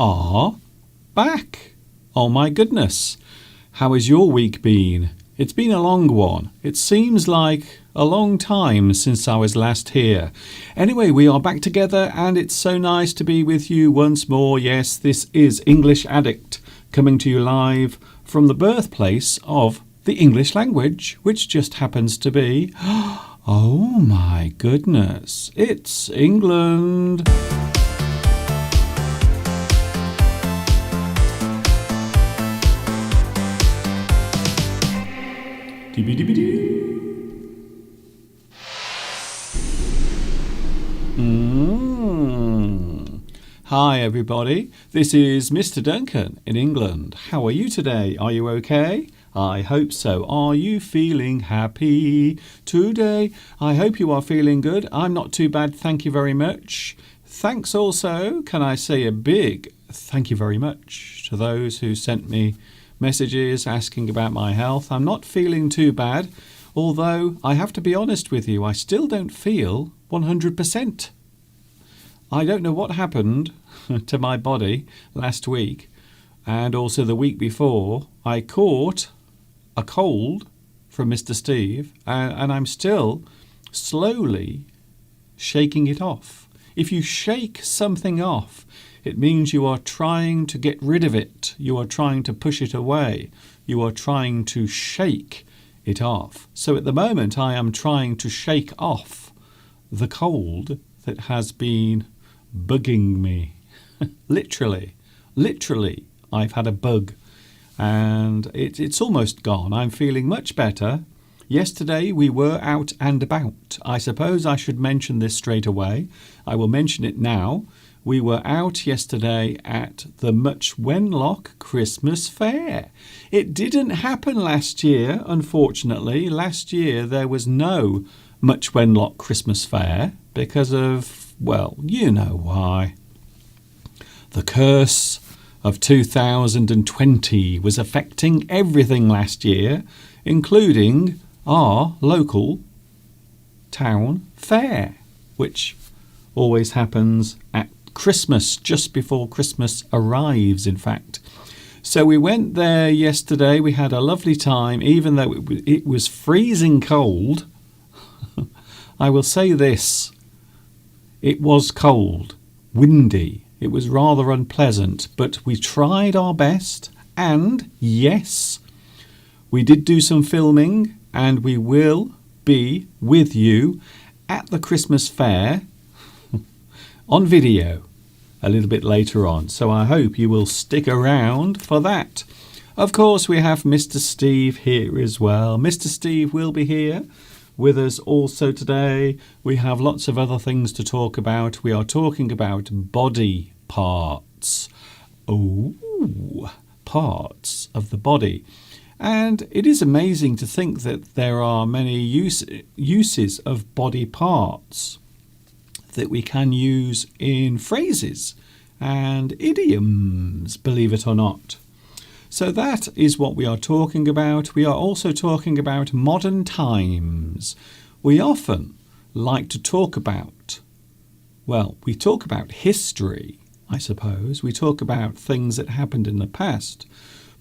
are back. Oh my goodness. How has your week been? It's been a long one. It seems like a long time since I was last here. Anyway, we are back together and it's so nice to be with you once more. Yes, this is English Addict coming to you live from the birthplace of the English language, which just happens to be, oh my goodness, it's England. Hi everybody, this is Mr. Duncan in England. How are you today? Are you okay? I hope so. Are you feeling happy today? I hope you are feeling good. I'm not too bad, thank you very much. Thanks also, can I say a big thank you very much to those who sent me messages asking about my health. I'm not feeling too bad, although I have to be honest with you, I still don't feel 100%. I don't know what happened to my body last week and also the week before. I caught a cold from Mr. Steve and I'm still slowly shaking it off. If you shake something off, it means you are trying to get rid of it. You are trying to push it away. You are trying to shake it off. So at the moment I am trying to shake off the cold that has been bugging me. Literally, I've had a bug and it's almost gone. I'm feeling much better. Yesterday we were out and about. I suppose I should mention this straight away. I will mention it now. We were out yesterday at the Much Wenlock Christmas Fair. It didn't happen last year, unfortunately. Last year there was no Much Wenlock Christmas Fair because of, well, you know why. The curse of 2020 was affecting everything last year, including our local town fair, which always happens at Christmas, just before Christmas arrives, in fact. So we went there yesterday. We had a lovely time, even though it was freezing cold. I will say this. It was cold, windy. It was rather unpleasant, but we tried our best. And yes, we did do some filming and we will be with you at the Christmas fair on video a little bit later on. So I hope you will stick around for that. Of course, we have Mr. Steve here as well. Mr. Steve will be here with us also today. We have lots of other things to talk about. We are talking about body parts. Oh, parts of the body. And it is amazing to think that there are many uses of body parts that we can use in phrases and idioms, believe it or not. So that is what we are talking about. We are also talking about modern times. We often like to talk about, well, we talk about history, I suppose. We talk about things that happened in the past.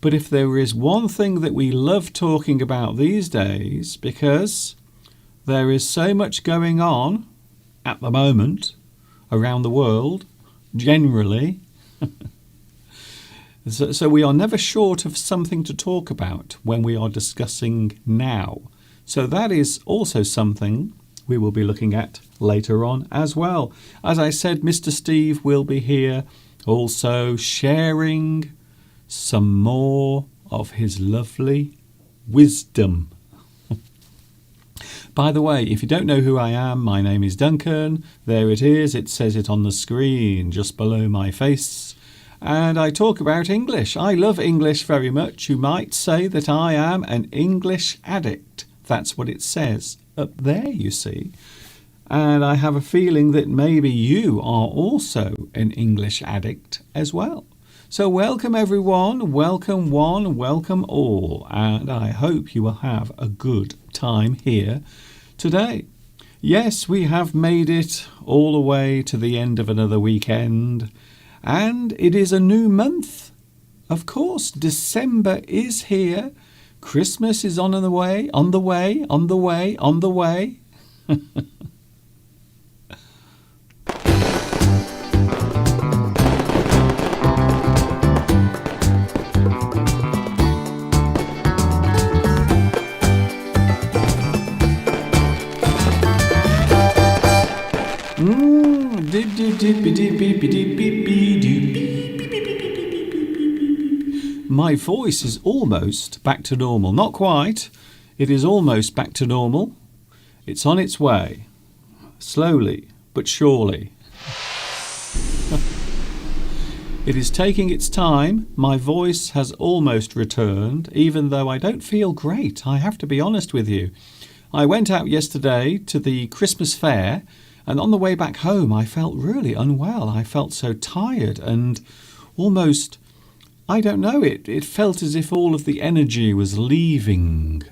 But if there is one thing that we love talking about these days, because there is so much going on at the moment around the world, generally, so we are never short of something to talk about when we are discussing now. So that is also something we will be looking at later on as well. As I said, Mr. Steve will be here also sharing some more of his lovely wisdom. By the way, if you don't know who I am, my name is Duncan. There it is. It says it on the screen just below my face. And I talk about English. I love English very much. You might say that I am an English addict. That's what it says up there, you see. And I have a feeling that maybe you are also an English addict as well. So welcome everyone, welcome one, welcome all, and I hope you will have a good time here today. Yes, we have made it all the way to the end of another weekend, And it is a new month. Of course, December is here. Christmas is on the way, on the way, on the way, on the way. My voice is almost back to normal. Not quite. It is almost back to normal. It's on its way. Slowly but surely. It is taking its time. My voice has almost returned, even though I don't feel great. I have to be honest with you. I went out yesterday to the Christmas fair, and on the way back home I felt really unwell. I felt so tired and almost, I don't know, it felt as if all of the energy was leaving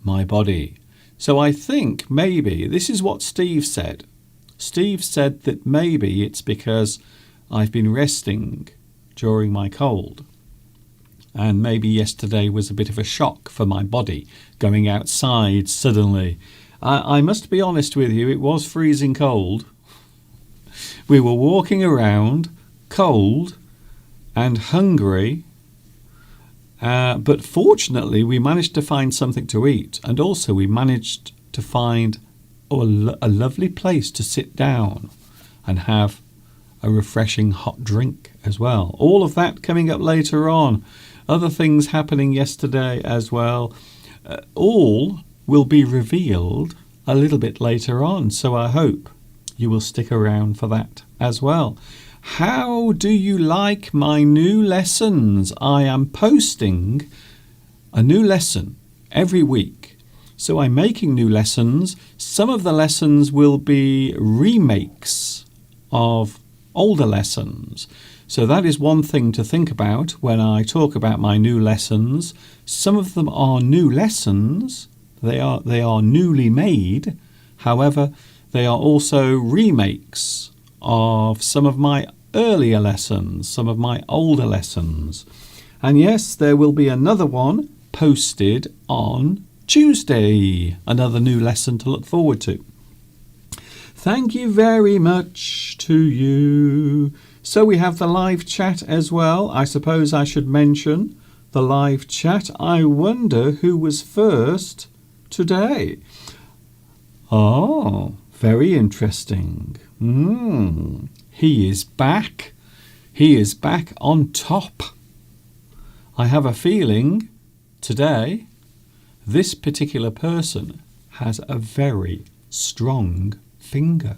my body. So I think maybe, this is what Steve said. Steve said that maybe it's because I've been resting during my cold. And maybe yesterday was a bit of a shock for my body, going outside suddenly. I must be honest with you, it was freezing cold. We were walking around, cold and hungry, but fortunately we managed to find something to eat, and also we managed to find a lovely place to sit down and have a refreshing hot drink as well. All of that coming up later on. Other things happening yesterday as well. All will be revealed a little bit later on, so I hope you will stick around for that as well. How do you like my new lessons? I am posting a new lesson every week. So I'm making new lessons. Some of the lessons will be remakes of older lessons. So that is one thing to think about when I talk about my new lessons. Some of them are new lessons. They are newly made. However, they are also remakes of some of my earlier lessons, some of my older lessons. And yes, there will be another one posted on Tuesday. Another new lesson to look forward to. Thank you very much to you. So we have the live chat as well. I suppose I should mention the live chat. I wonder who was first today. Oh, very interesting. He is back. He is back on top. I have a feeling today this particular person has a very strong finger.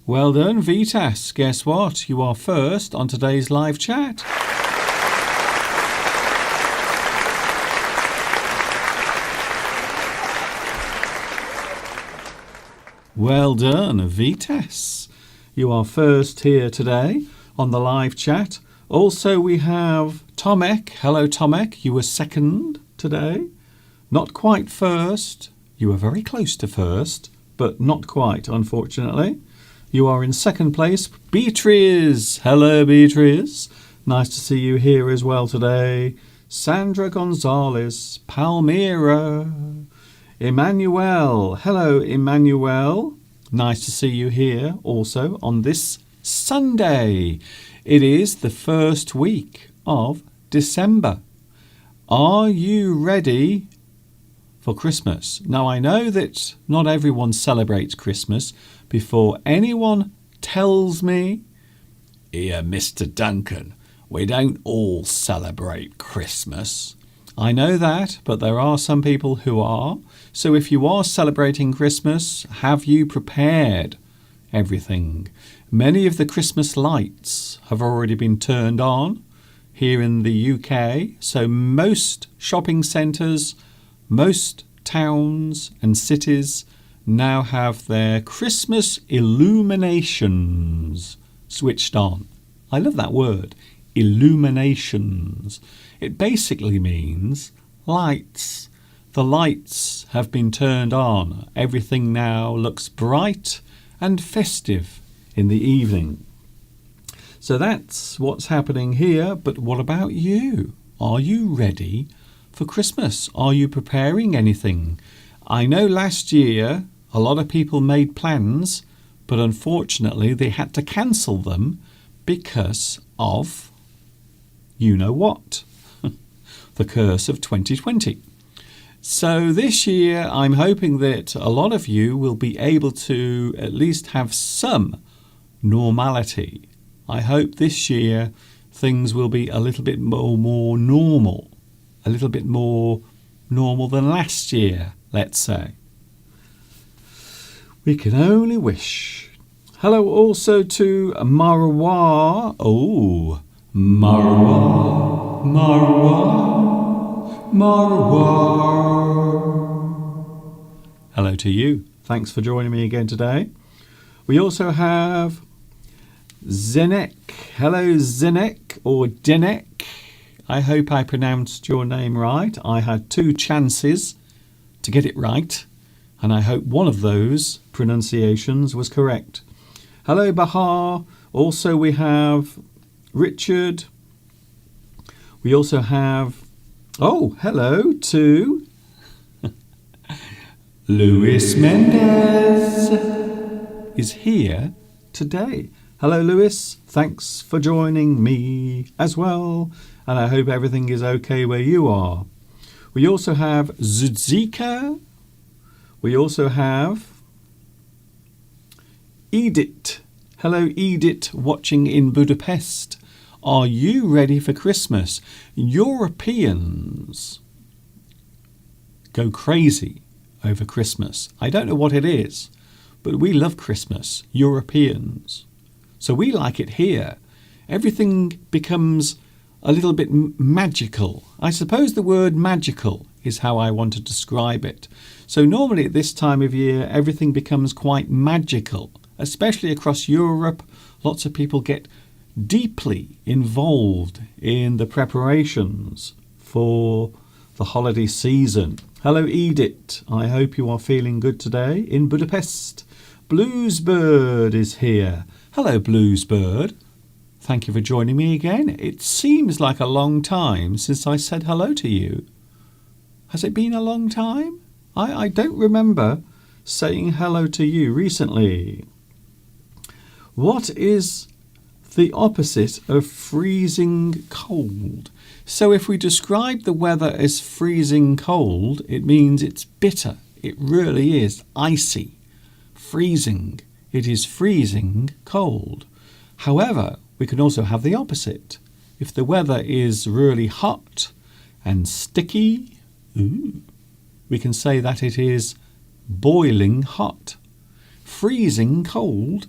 Well done, Vitas. Guess what? You are first on today's live chat. Well done, Vitas. You are first here today on the live chat. Also, we have Tomek. Hello, Tomek. You were second today. Not quite first. You were very close to first, but not quite, unfortunately. You are in second place. Beatrice. Hello, Beatrice. Nice to see you here as well today. Sandra Gonzalez. Palmyra. Emmanuel. Hello, Emmanuel. Nice to see you here also on this Sunday. It is the first week of December. Are you ready for Christmas? Now, I know that not everyone celebrates Christmas. Before anyone tells me, "Here, Mr. Duncan, we don't all celebrate Christmas." I know that, but there are some people who are. So if you are celebrating Christmas, have you prepared everything? Many of the Christmas lights have already been turned on here in the UK. So most shopping centres, most towns and cities now have their Christmas illuminations switched on. I love that word, illuminations. It basically means lights. The lights have been turned on. Everything now looks bright and festive in the evening. So that's what's happening here. But what about you? Are you ready for Christmas? Are you preparing anything? I know last year a lot of people made plans, but unfortunately they had to cancel them because of you know what, the curse of 2020. So this year I'm hoping that a lot of you will be able to at least have some normality. I hope this year things will be a little bit more normal, a little bit more normal than last year, let's say. We can only wish. Hello also to Marwa. Oh, Marwa, Marwa, Marwa. Hello to you. Thanks for joining me again today. We also have Zenek. Hello, Zenek or Denek. I hope I pronounced your name right. I had 2 chances to get it right, and I hope one of those pronunciations was correct. Hello, Bahar. Also, we have Richard. We also have, oh, hello to Luis Mendez is here today. Hello, Luis. Thanks for joining me as well. And I hope everything is okay where you are. We also have Zudzika. We also have Edith. Hello, Edith, watching in Budapest. Are you ready for Christmas? Europeans go crazy over Christmas. I don't know what it is, but we love Christmas, Europeans. So we like it here. Everything becomes a little bit magical. I suppose the word magical is how I want to describe it. So normally at this time of year, everything becomes quite magical, especially across Europe. Lots of people get deeply involved in the preparations for the holiday season. Hello, Edith. I hope you are feeling good today in Budapest. Bluesbird is here. Hello, Bluesbird. Thank you for joining me again. It seems like a long time since I said hello to you. Has it been a long time? I don't remember saying hello to you recently. What is the opposite of freezing cold? So if we describe the weather as freezing cold, it means it's bitter. It really is icy. Freezing. It is freezing cold. However, we can also have the opposite. If the weather is really hot and sticky, we can say that it is boiling hot. Freezing cold,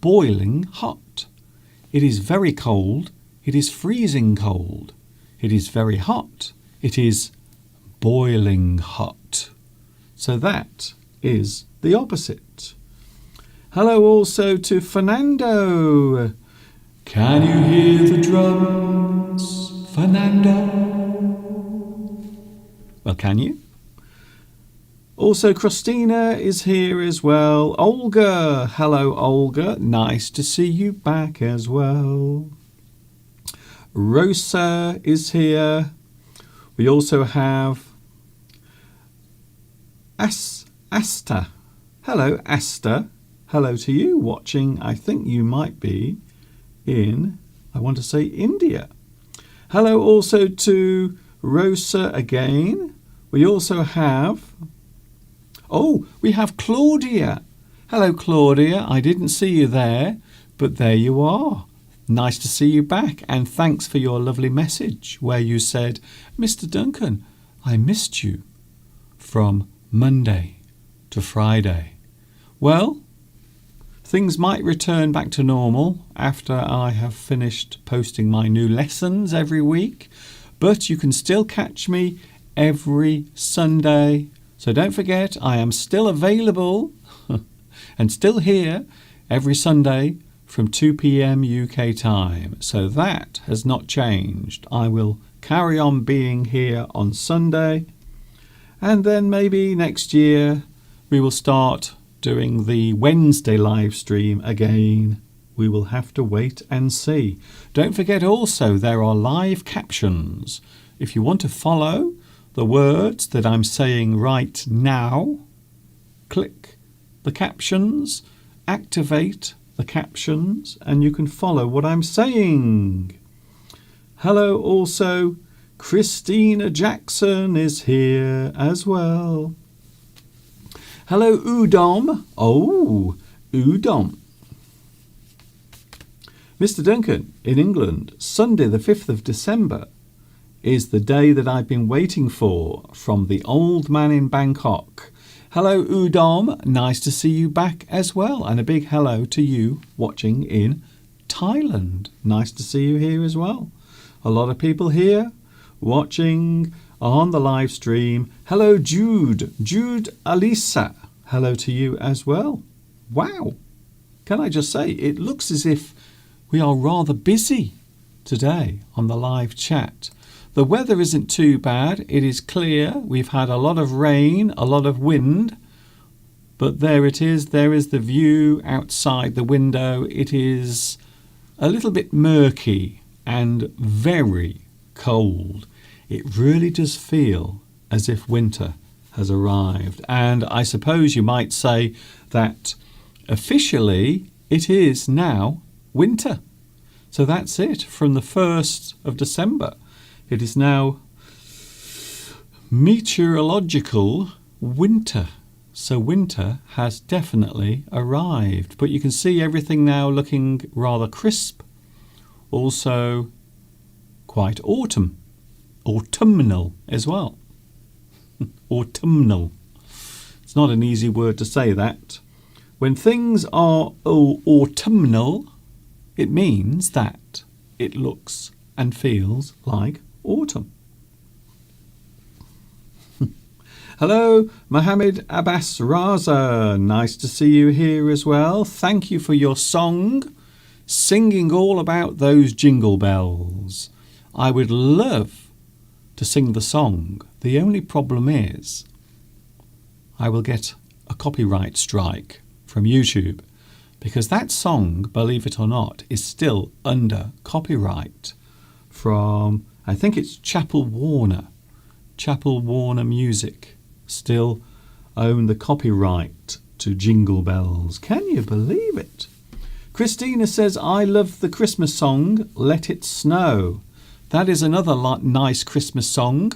boiling hot. It is very cold. It is freezing cold. It is very hot. It is boiling hot. So that is the opposite. Hello also to Fernando. Can you hear the drums, Fernando? Well, can you? Also, Christina is here as well. Olga. Hello, Olga. Nice to see you back as well. Rosa is here. We also have Asta. Hello, Asta. Hello to you watching. I think you might be in, I want to say, India. Hello also to Rosa again. We also have, we have Claudia. Hello, Claudia. I didn't see you there, but there you are. Nice to see you back, and thanks for your lovely message where you said, Mr. Duncan, I missed you from Monday to Friday. Well, things might return back to normal after I have finished posting my new lessons every week, but you can still catch me every Sunday. So don't forget, I am still available and still here every Sunday from 2 p.m. UK time. So that has not changed. I will carry on being here on Sunday, and then maybe next year we will start doing the Wednesday live stream again. We will have to wait and see. Don't forget also there are live captions. If you want to follow the words that I'm saying right now, click the captions, activate the captions, and you can follow what I'm saying. Hello also, Christina Jackson is here as well. Hello Udom. Oh, Udom. Mr. Duncan, in England, Sunday the 5th of December is the day that I've been waiting for from the old man in Bangkok. Hello Udom, nice to see you back as well. And a big hello to you watching in Thailand. Nice to see you here as well. A lot of people here watching on the live stream. Hello Jude, Jude Alisa. Hello to you as well. Wow, can I just say, it looks as if we are rather busy today on the live chat. The weather isn't too bad. It is clear. We've had a lot of rain, a lot of wind. But there it is. There is the view outside the window. It is a little bit murky and very cold. It really does feel as if winter has arrived. And I suppose you might say that officially it is now winter. So that's it. From the 1st of December, it is now meteorological winter. So winter has definitely arrived. But you can see everything now looking rather crisp. Also quite autumnal as well. Autumnal. It's not an easy word to say that. When things are autumnal, it means that it looks and feels like autumn. Hello, Mohammed Abbas Raza. Nice to see you here as well. Thank you for your song, singing all about those jingle bells. I would love to sing the song. The only problem is I will get a copyright strike from YouTube because that song, believe it or not, is still under copyright from, I think it's Chapel Warner Music. Still own the copyright to Jingle Bells. Can you believe it? Christina says, I love the Christmas song, Let It Snow. That is another nice Christmas song.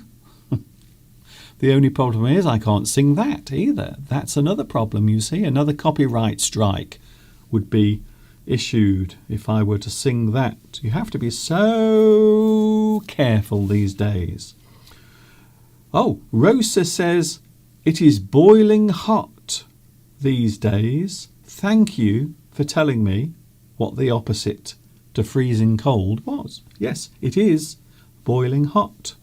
The only problem is I can't sing that either. That's another problem, you see. Another copyright strike would be issued if I were to sing that. You have to be so careful these days. Oh, Rosa says, it is boiling hot these days. Thank you for telling me what the opposite to freezing cold was. Yes, it is boiling hot.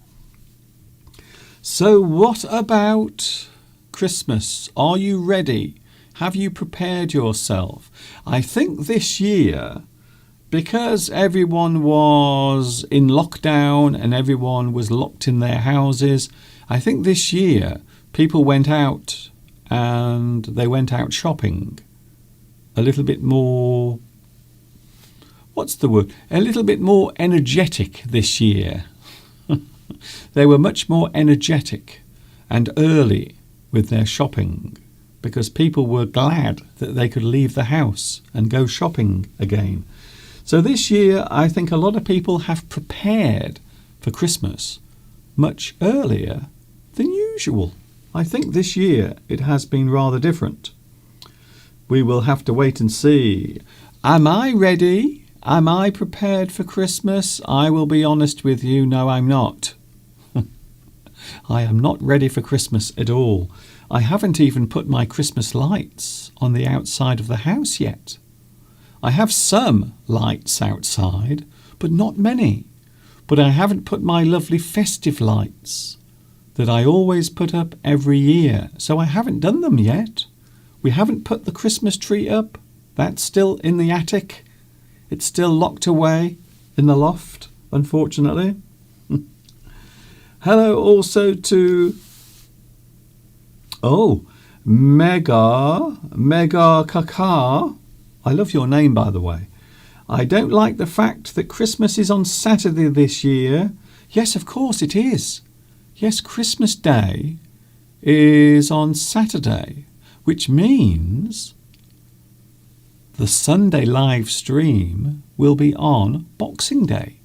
So what about Christmas? Are you ready? Have you prepared yourself? I think this year, because everyone was in lockdown and everyone was locked in their houses, I think this year people went out and they went out shopping a little bit more, what's the word? A little bit more energetic this year. They were much more energetic and early with their shopping because people were glad that they could leave the house and go shopping again. So this year, I think a lot of people have prepared for Christmas much earlier than usual. I think this year it has been rather different. We will have to wait and see. Am I ready? Am I prepared for Christmas? I will be honest with you, no, I'm not. I am not ready for Christmas at all. I haven't even put my Christmas lights on the outside of the house yet. I have some lights outside, but not many. But I haven't put my lovely festive lights that I always put up every year. So I haven't done them yet. We haven't put the Christmas tree up. That's still in the attic. It's still locked away in the loft, unfortunately. Hello also to, Mega Kaka. I love your name, by the way. I don't like the fact that Christmas is on Saturday this year. Yes, of course it is. Yes, Christmas Day is on Saturday, which means the Sunday live stream will be on Boxing Day,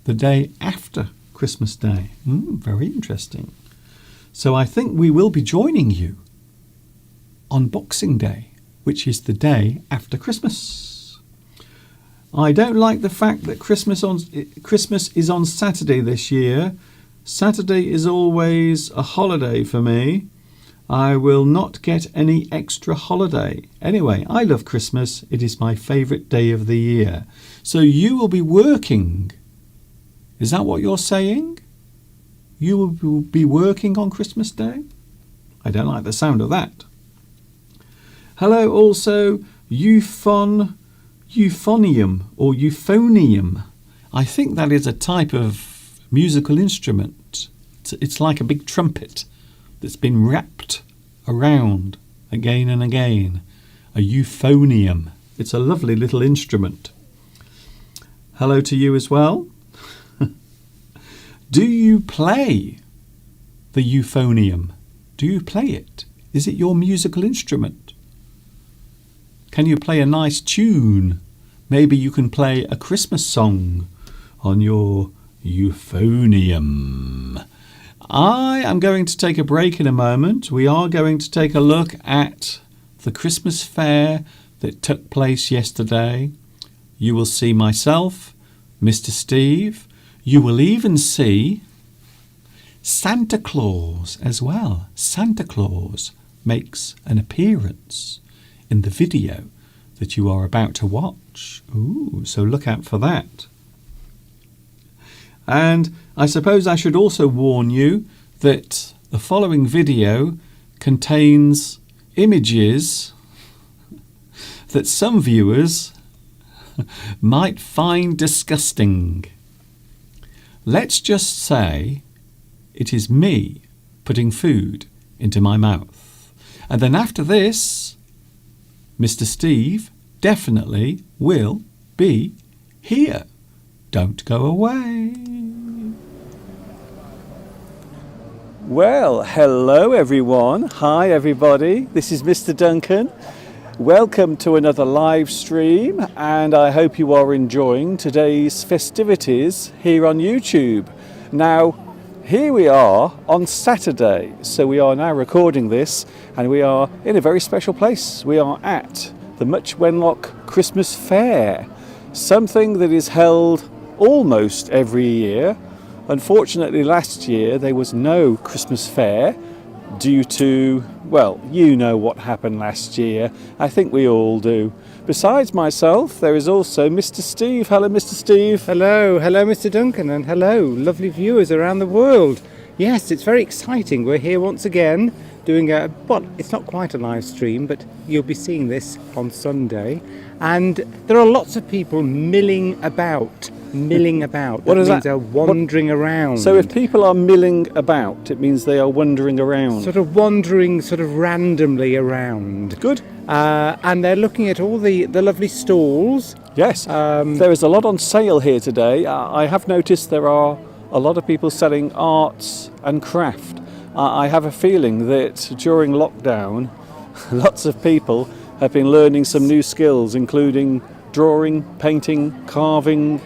the day after Christmas Day. Very interesting. So I think we will be joining you on Boxing Day, which is the day after Christmas. I don't like the fact that Christmas is on Saturday this year. Saturday is always a holiday for me. I will not get any extra holiday. Anyway, I love Christmas. It is my favourite day of the year. So you will be working. Is that what you're saying? You will be working on Christmas Day? I don't like the sound of that. Hello also, euphonium or euphonium. I think that is a type of musical instrument. It's like a big trumpet that's been wrapped around again and again. A euphonium. It's a lovely little instrument. Hello to you as well. Do you play the euphonium? Do you play it? Is it your musical instrument? Can you play a nice tune? Maybe you can play a Christmas song on your euphonium. I am going to take a break in a moment. We are going to take a look at the Christmas fair that took place yesterday. You will see myself, Mr. Steve. You will even see Santa Claus as well. Santa Claus makes an appearance in the video that you are about to watch. So look out for that. And I suppose I should also warn you that the following video contains images that some viewers might find disgusting. Let's just say it is me putting food into my mouth. And then after this, Mr. Steve definitely will be here. Don't go away. Well, hello everyone. Hi everybody. This is Mr. Duncan. Welcome to another live stream, and I hope you are enjoying today's festivities here on YouTube. Now, here we are on Saturday, so we are now recording this, and we are in a very special place. We are at the Much Wenlock Christmas Fair, something that is held almost every year. Unfortunately, last year there was no Christmas fair due to, well, you know what happened last year. I think we all do. Besides myself, there is also Mr. Steve. Hello, Mr. Steve. Hello, Mr. Duncan, and hello, lovely viewers around the world. Yes, it's very exciting. We're here once again doing well, it's not quite a live stream, but you'll be seeing this on Sunday. And there are lots of people milling about. What does that mean? They're wandering around. So if people are milling about, it means they are wandering around. Sort of wandering randomly around. Good. And they're looking at all the lovely stalls. Yes. There is a lot on sale here today. I have noticed there are a lot of people selling arts and craft. I have a feeling that during lockdown, lots of people have been learning some new skills, including drawing, painting, carving,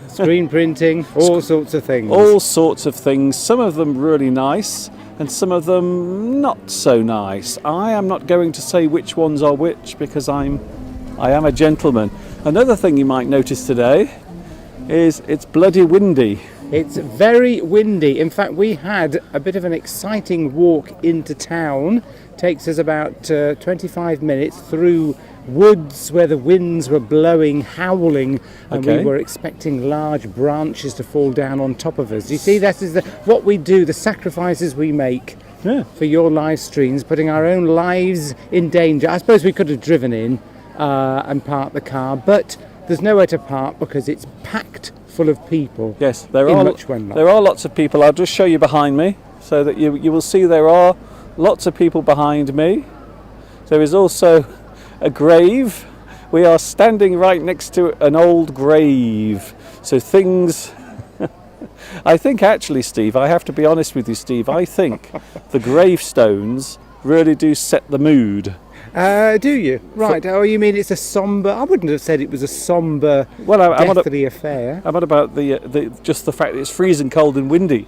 screen printing, all sorts of things. All sorts of things. Some of them really nice and some of them not so nice. I am not going to say which ones are which because I am a gentleman. Another thing you might notice today is it's bloody windy. It's very windy. In fact, we had a bit of an exciting walk into town. Takes us about 25 minutes through woods where the winds were blowing, howling, and we were expecting large branches to fall down on top of us. You see, that is what we do, the sacrifices we make for your live streams, putting our own lives in danger. I suppose we could have driven in and parked the car, but there's nowhere to park because it's packed full of people. Yes, there are lots of people. I'll just show you behind me so that you will see there are lots of people behind me. There is also a grave We are standing right next to an old grave. So things... I think actually, Steve, I have to be honest with you, Steve, I think the gravestones really do set the mood. Do you? Right. Oh, you mean it's a sombre... I wouldn't have said it was a sombre, deathly affair. I'm on about just the fact that it's freezing cold and windy.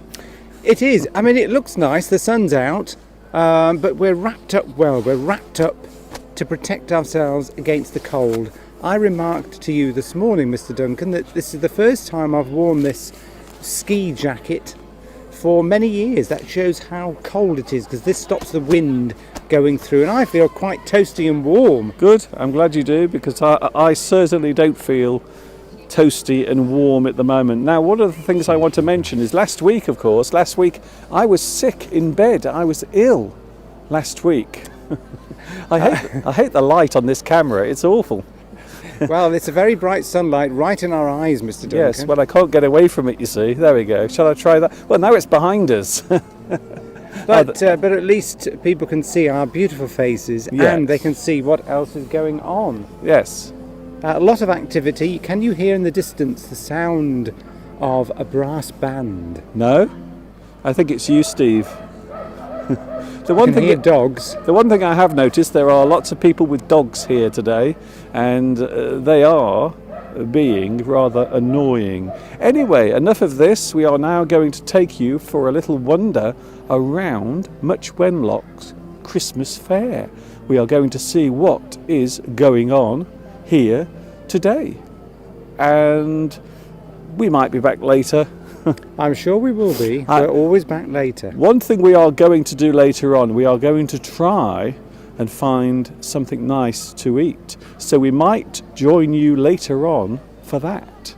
It is. I mean, it looks nice. The sun's out. But we're wrapped up well. We're wrapped up to protect ourselves against the cold. I remarked to you this morning, Mr. Duncan, that this is the first time I've worn this ski jacket for many years. That shows how cold it is, because this stops the wind going through, and I feel quite toasty and warm. Good, I'm glad you do, because I certainly don't feel toasty and warm at the moment. Now, one of the things I want to mention is last week I was sick in bed. I was ill last week. I hate the light on this camera, it's awful. Well, it's a very bright sunlight right in our eyes, Mr. Duncan. Yes, well, I can't get away from it, you see. There we go. Shall I try that? Well, now it's behind us. But at least people can see our beautiful faces, yes, and they can see what else is going on. Yes. A lot of activity. Can you hear in the distance the sound of a brass band? No? I think it's you, Steve. The one thing I have noticed, there are lots of people with dogs here today, and they are being rather annoying. Anyway, enough of this. We are now going to take you for a little wander around Much Wenlock's Christmas fair. We are going to see what is going on here today, and we might be back later. I'm sure we will be. We're always back later. One thing we are going to do later on, we are going to try and find something nice to eat. So we might join you later on for that.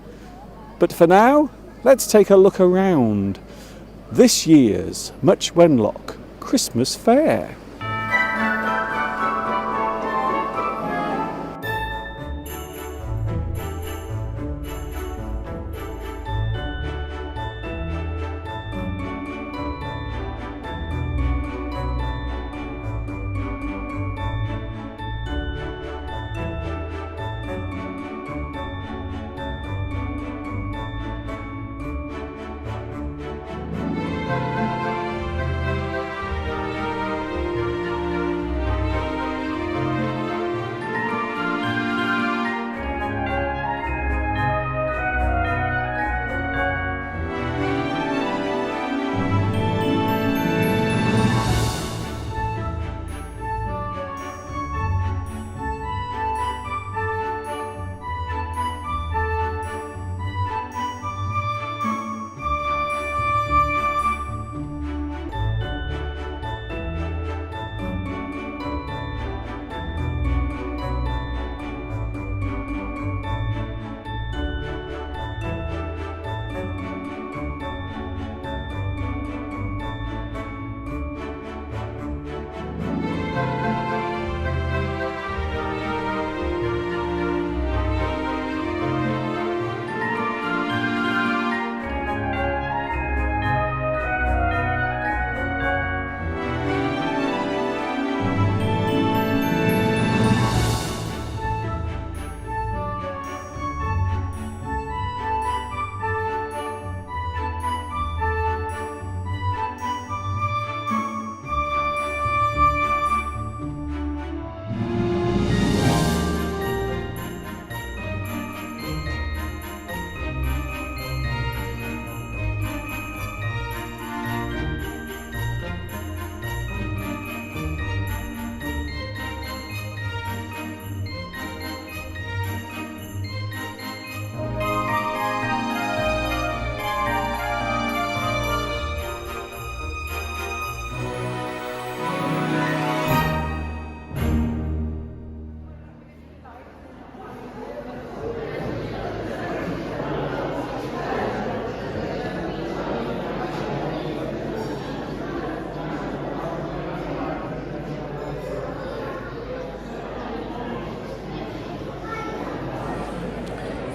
But for now, let's take a look around this year's Much Wenlock Christmas Fair.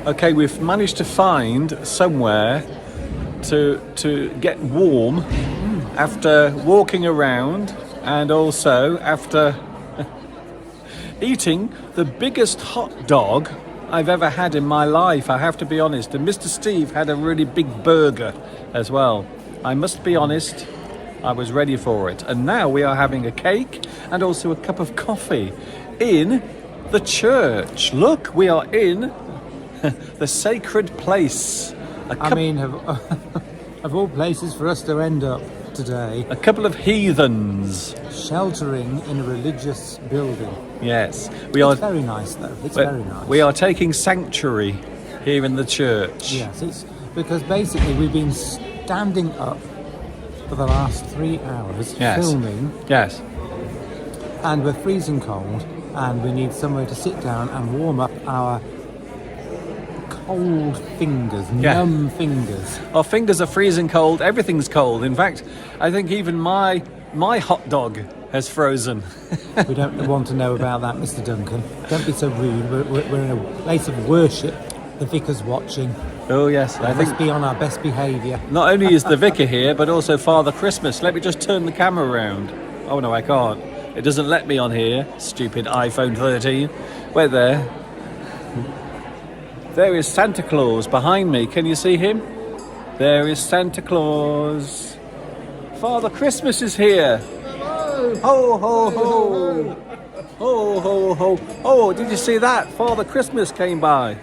Okay, we've managed to find somewhere to get warm after walking around, and also after eating the biggest hot dog I've ever had in my life, I have to be honest. And Mr. Steve had a really big burger as well. I must be honest, I was ready for it. And now we are having a cake and also a cup of coffee in the church. Look, we are in the sacred place. Of all places for us to end up today, A couple of heathens. sheltering in a religious building. Yes, we are. It's very nice, though. It's very nice. We are taking sanctuary here in the church. Yes, it's because basically we've been standing up for the last 3 hours Yes. filming, Yes. and we're freezing cold, and we need somewhere to sit down and warm up our cold fingers, Yeah. numb fingers. Our fingers are freezing cold. Everything's cold. In fact, I think even my hot dog has frozen. We don't want to know about that, Mr. Duncan. Don't be so rude. We're in a place of worship. The vicar's watching. Oh yes, I Let's think be on our best behaviour. not only is the vicar here, but also Father Christmas. Let me just turn the camera around. Oh no, I can't. It doesn't let me on here. Stupid iPhone 13. Wait there. There is Santa Claus behind me. Can you see him? There is Santa Claus. Father Christmas is here. Hello. Ho, ho, ho. Ho, ho, ho. Oh, did you see that? Father Christmas came by.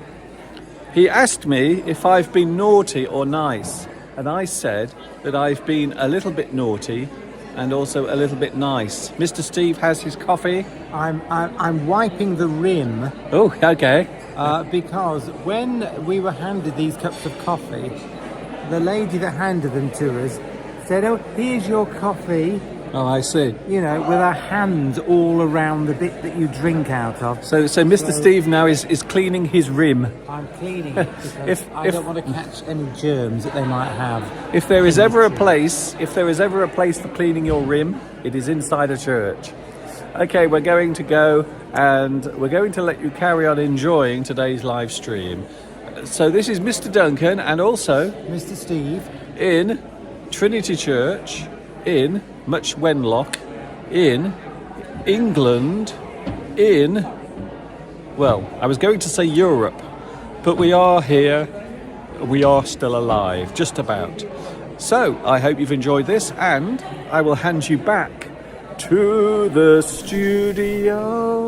He asked me if I've been naughty or nice. And I said that I've been a little bit naughty and also a little bit nice. Mr. Steve has his coffee. I'm wiping the rim Oh, okay. because when we were handed these cups of coffee, the lady that handed them to us said, "Oh, here's your coffee," Oh, I see. you know, with her hands all around the bit that you drink out of. So Mr. Steve now is cleaning his rim. I'm cleaning it because If- I don't want to catch any germs that they might have. If there is ever a place for cleaning your rim, it is inside a church. Okay, we're going to go and we're going to let you carry on enjoying today's live stream. So this is Mr. Duncan and also Mr. Steve, in Trinity Church in Much Wenlock in England in, well, I was going to say Europe, but we are here, we are still alive, just about. So I hope you've enjoyed this and I will hand you back to the studio.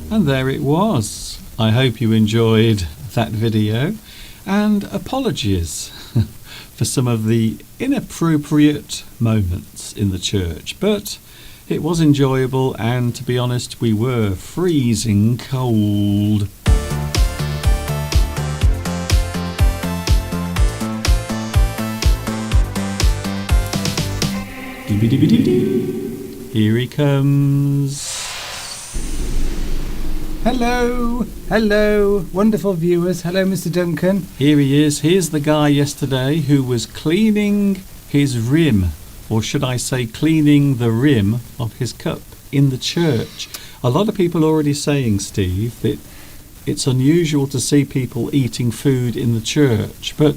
And there it was. I hope you enjoyed that video, and apologies for some of the inappropriate moments in the church, but it was enjoyable, and to be honest, we were freezing cold. Here he comes. hello, wonderful viewers. Hello, Mr. Duncan. Here he is. Here's the guy yesterday who was cleaning his rim, or should I say cleaning the rim of his cup in the church. A lot of people are already saying, Steve, that it's unusual to see people eating food in the church, but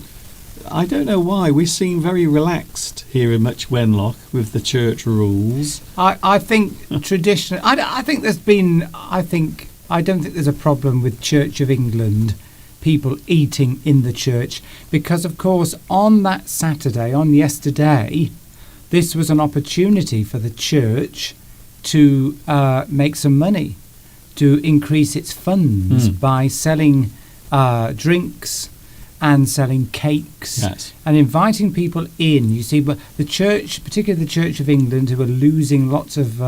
I don't know why. We seem very relaxed here in Much Wenlock with the church rules. I think traditionally, I don't think there's a problem with Church of England people eating in the church, because of course on that Saturday, on yesterday, this was an opportunity for the church to make some money, to increase its funds by selling drinks and selling cakes, Yes. and inviting people in. You see, but the church, particularly the Church of England, who are losing lots of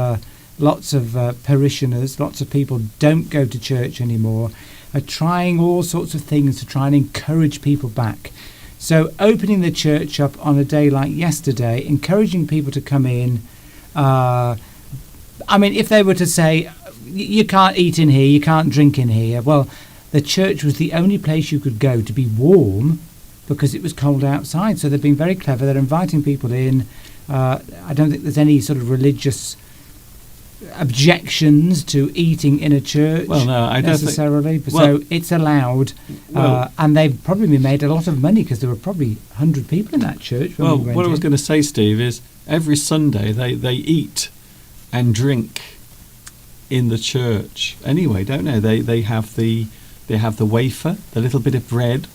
parishioners, lots of people don't go to church anymore, are trying all sorts of things to try and encourage people back. So opening the church up on a day like yesterday, encouraging people to come in. I mean, if they were to say, you can't eat in here, you can't drink in here, well, the church was the only place you could go to be warm because it was cold outside. So they've been very clever. They're inviting people in. I don't think there's any sort of religious objections to eating in a church. Well, no, I don't think- necessarily. well- So it's allowed, Well- and they've probably made a lot of money because there were probably 100 people in that church. When Well, we went what I was in. going to say, Steve, is every Sunday they eat and drink in the church anyway, don't they? They have the wafer, the little bit of bread,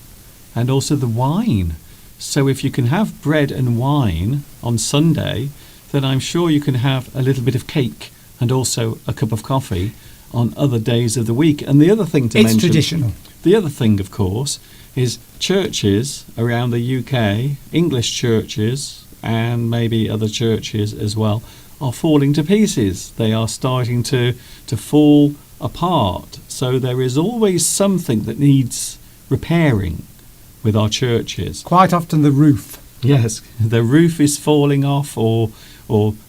and also the wine. So if you can have bread and wine on Sunday, then I'm sure you can have a little bit of cake and also a cup of coffee on other days of the week. And the other thing to It's mention, traditional. the other thing, of course, is churches around the UK, English churches, and maybe other churches as well, are falling to pieces. They are starting to fall apart. So there is always something that needs repairing with our churches. Quite often the roof. Yes, the roof is falling off, or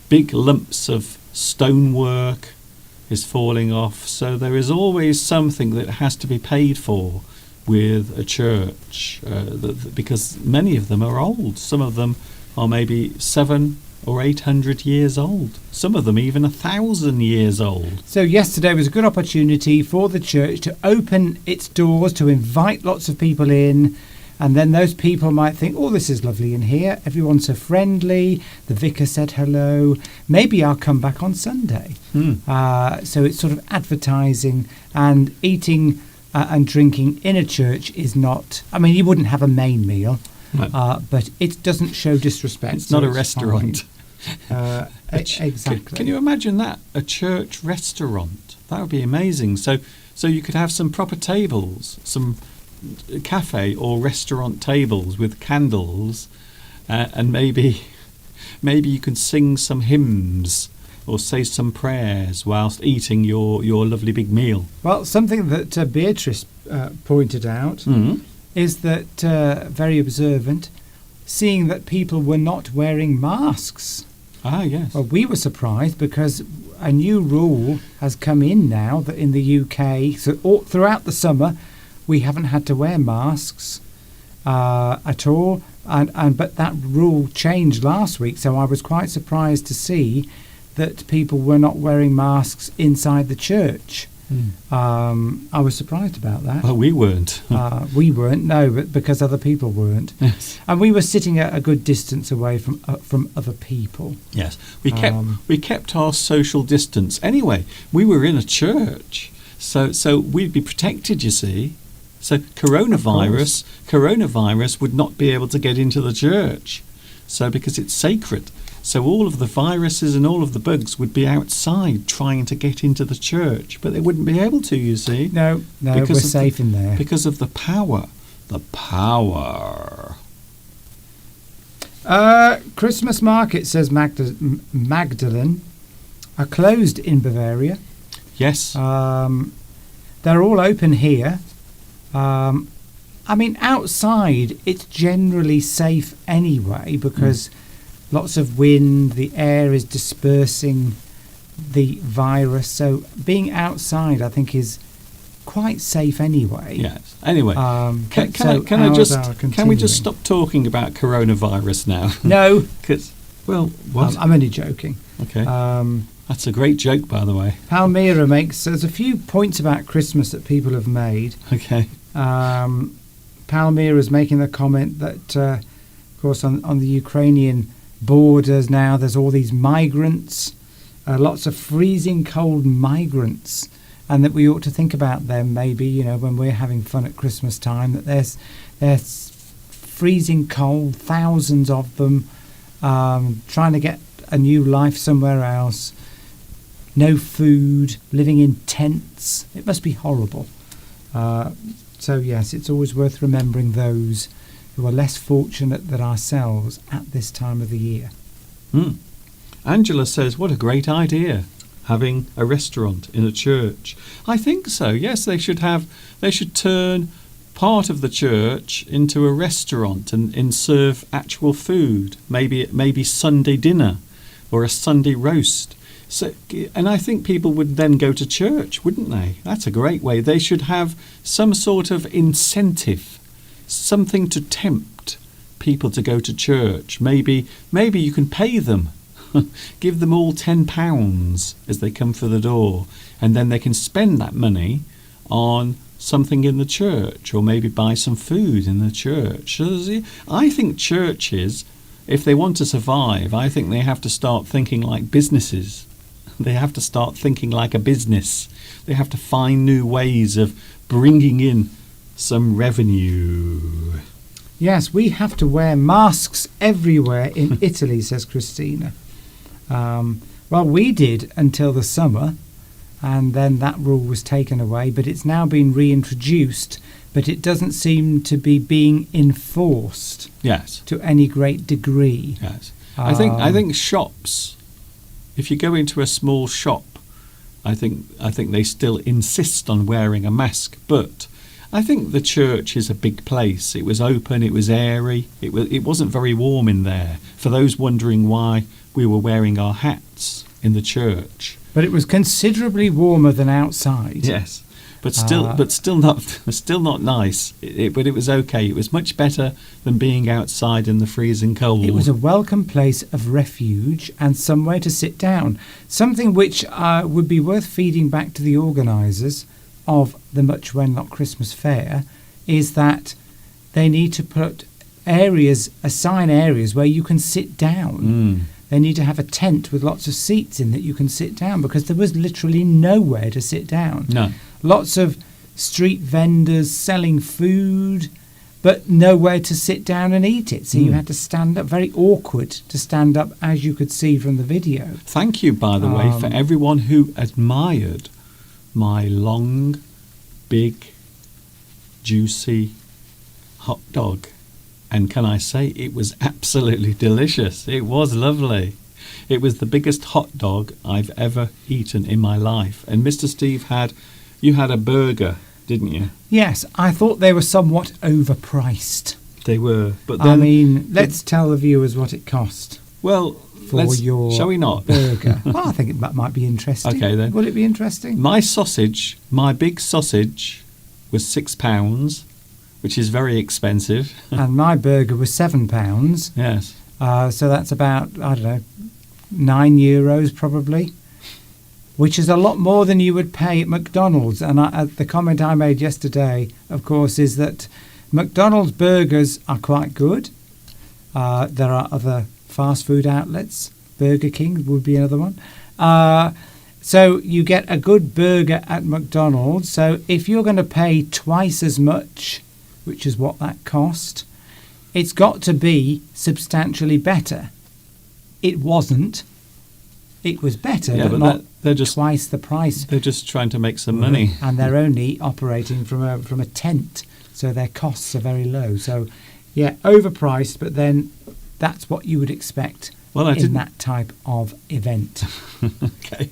big lumps of stonework is falling off. So there is always something that has to be paid for with a church, because many of them are old. Some of them are maybe 700 or 800 years old. Some of them even 1,000 years old. So yesterday was a good opportunity for the church to open its doors, to invite lots of people in. And then those people might think, oh, this is lovely in here. Everyone's so friendly. The vicar said hello. Maybe I'll come back on Sunday. So it's sort of advertising, and eating and drinking in a church is not... I mean, you wouldn't have a main meal, No. but it doesn't show disrespect. It's so not a restaurant. Exactly. Can you imagine that? A church restaurant. That would be amazing. So you could have some proper tables, some cafe or restaurant tables with candles, and maybe you can sing some hymns or say some prayers whilst eating your lovely big meal. Well, something that Beatrice pointed out is that, very observant, seeing that people were not wearing masks. Ah, yes. Well, we were surprised because a new rule has come in now that in the UK, so throughout the summer, we haven't had to wear masks at all. But that rule changed last week, so I was quite surprised to see that people were not wearing masks inside the church. I was surprised about that. Well, we weren't. We weren't, no, but because other people weren't. Yes. And we were sitting at a good distance away from other people. Yes. We kept our social distance. Anyway, we were in a church, so we'd be protected, you see. So coronavirus would not be able to get into the church. So because it's sacred. So all of the viruses and all of the bugs would be outside trying to get into the church, but they wouldn't be able to, you see. No, Because we're of safe in there. Because of the power. The power. Christmas markets, says Magdalene, are closed in Bavaria. Yes. They're all open here. I mean, outside it's generally safe anyway because lots of wind, the air is dispersing the virus. So being outside, I think, is quite safe anyway. Yes. Anyway, can we just stop talking about coronavirus now? No. Because, well, what? I'm only joking. Okay. That's a great joke, by the way. Palmyra there's a few points about Christmas that people have made. Okay. Palmyra is making the comment that, of course, on the Ukrainian borders now, there's all these migrants, lots of freezing cold migrants, and that we ought to think about them maybe, when we're having fun at Christmas time, that there's freezing cold, thousands of them, trying to get a new life somewhere else, no food, living in tents. It must be horrible. So yes, it's always worth remembering those who are less fortunate than ourselves at this time of the year. Angela says, what a great idea, having a restaurant in a church. I think so, yes, they should turn part of the church into a restaurant and serve actual food, maybe Sunday dinner or a Sunday roast. So, and I think people would then go to church, wouldn't they? That's a great way. They should have some sort of incentive, something to tempt people to go to church. Maybe you can pay them give them all £10 as they come through the door, and then they can spend that money on something in the church, or maybe buy some food in the church. So I think churches, if they want to survive, I think they have to start thinking like businesses. They have to start thinking like a business. They have to find new ways of bringing in some revenue. Yes, we have to wear masks everywhere in Italy, says Christina. Well, we did until the summer, and then that rule was taken away, but it's now been reintroduced, but it doesn't seem to be being enforced Yes. to any great degree. Yes. I think shops, if you go into a small shop, I think they still insist on wearing a mask, but I think the church is a big place. It was open, it was airy, it wasn't very warm in there. For those wondering why we were wearing our hats in the church. But it was considerably warmer than outside. Yes, but still not nice. But it was okay. It was much better than being outside in the freezing cold. It was a welcome place of refuge and somewhere to sit down. Something which would be worth feeding back to the organisers of the Much Wenlock Christmas Fair is that they need to assign areas where you can sit down. They need to have a tent with lots of seats in that you can sit down, because there was literally nowhere to sit down. No. Lots of street vendors selling food, but nowhere to sit down and eat it. So you had to stand up. Very awkward to stand up, as you could see from the video. Thank you, by the way, for everyone who admired my long, big, juicy hot dog. And can I say, it was absolutely delicious. It was lovely. It was the biggest hot dog I've ever eaten in my life. And Mr. Steve you had a burger, didn't you? Yes, I thought they were somewhat overpriced. They were. But then, let's tell the viewers what it cost. Well, your shall we not? Burger. Well, I think that might be interesting. Okay, then. Will it be interesting? My big sausage, was £6, which is very expensive. And my burger was £7. Yes. So that's about, I don't know, €9 probably, which is a lot more than you would pay at McDonald's. And the comment I made yesterday, of course, is that McDonald's burgers are quite good. There are other fast food outlets. Burger King would be another one. So you get a good burger at McDonald's. So if you're going to pay twice as much, which is what that cost, it's got to be substantially better. It wasn't. It was better, but not they're just twice the price. They're just trying to make some money. And they're only operating from a tent, so their costs are very low. So, yeah, overpriced, but then that's what you would expect in that type of event. Okay.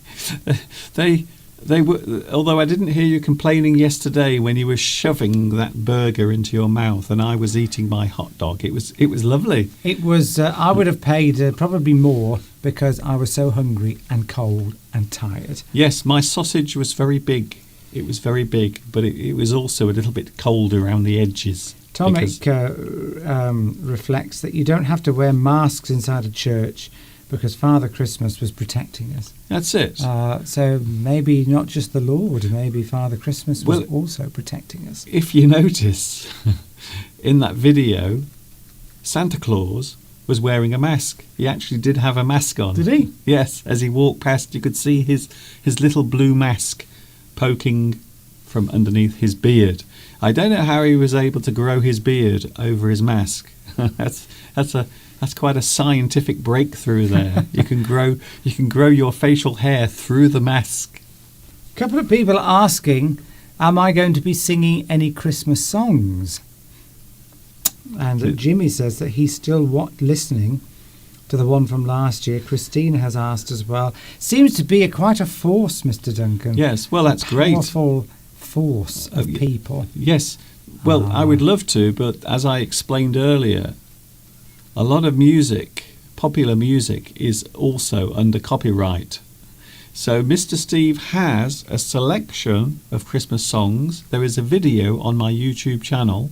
They were, although I didn't hear you complaining yesterday when you were shoving that burger into your mouth and I was eating my hot dog. It was lovely. It was. I would have paid probably more because I was so hungry and cold and tired. Yes, my sausage was very big. It was very big, but it was also a little bit cold around the edges. Tomek reflects that you don't have to wear masks inside a church because Father Christmas was protecting us. That's it. So maybe not just the Lord, maybe Father Christmas was also protecting us. If you notice, in that video, Santa Claus was wearing a mask. He actually did have a mask on. Did he? Yes, as he walked past, you could see his little blue mask poking from underneath his beard. I don't know how he was able to grow his beard over his mask. That's quite a scientific breakthrough there. You can grow your facial hair through the mask. A couple of people are asking, am I going to be singing any Christmas songs? And Jimmy says that he's still listening to the one from last year. Christina has asked as well. Seems to be quite a force, Mr. Duncan. Yes, well, that's great. Powerful force of people. Yes, well, I would love to, but as I explained earlier, a lot of music, popular music, is also under copyright. So Mr. Steve has a selection of Christmas songs. There is a video on my YouTube channel,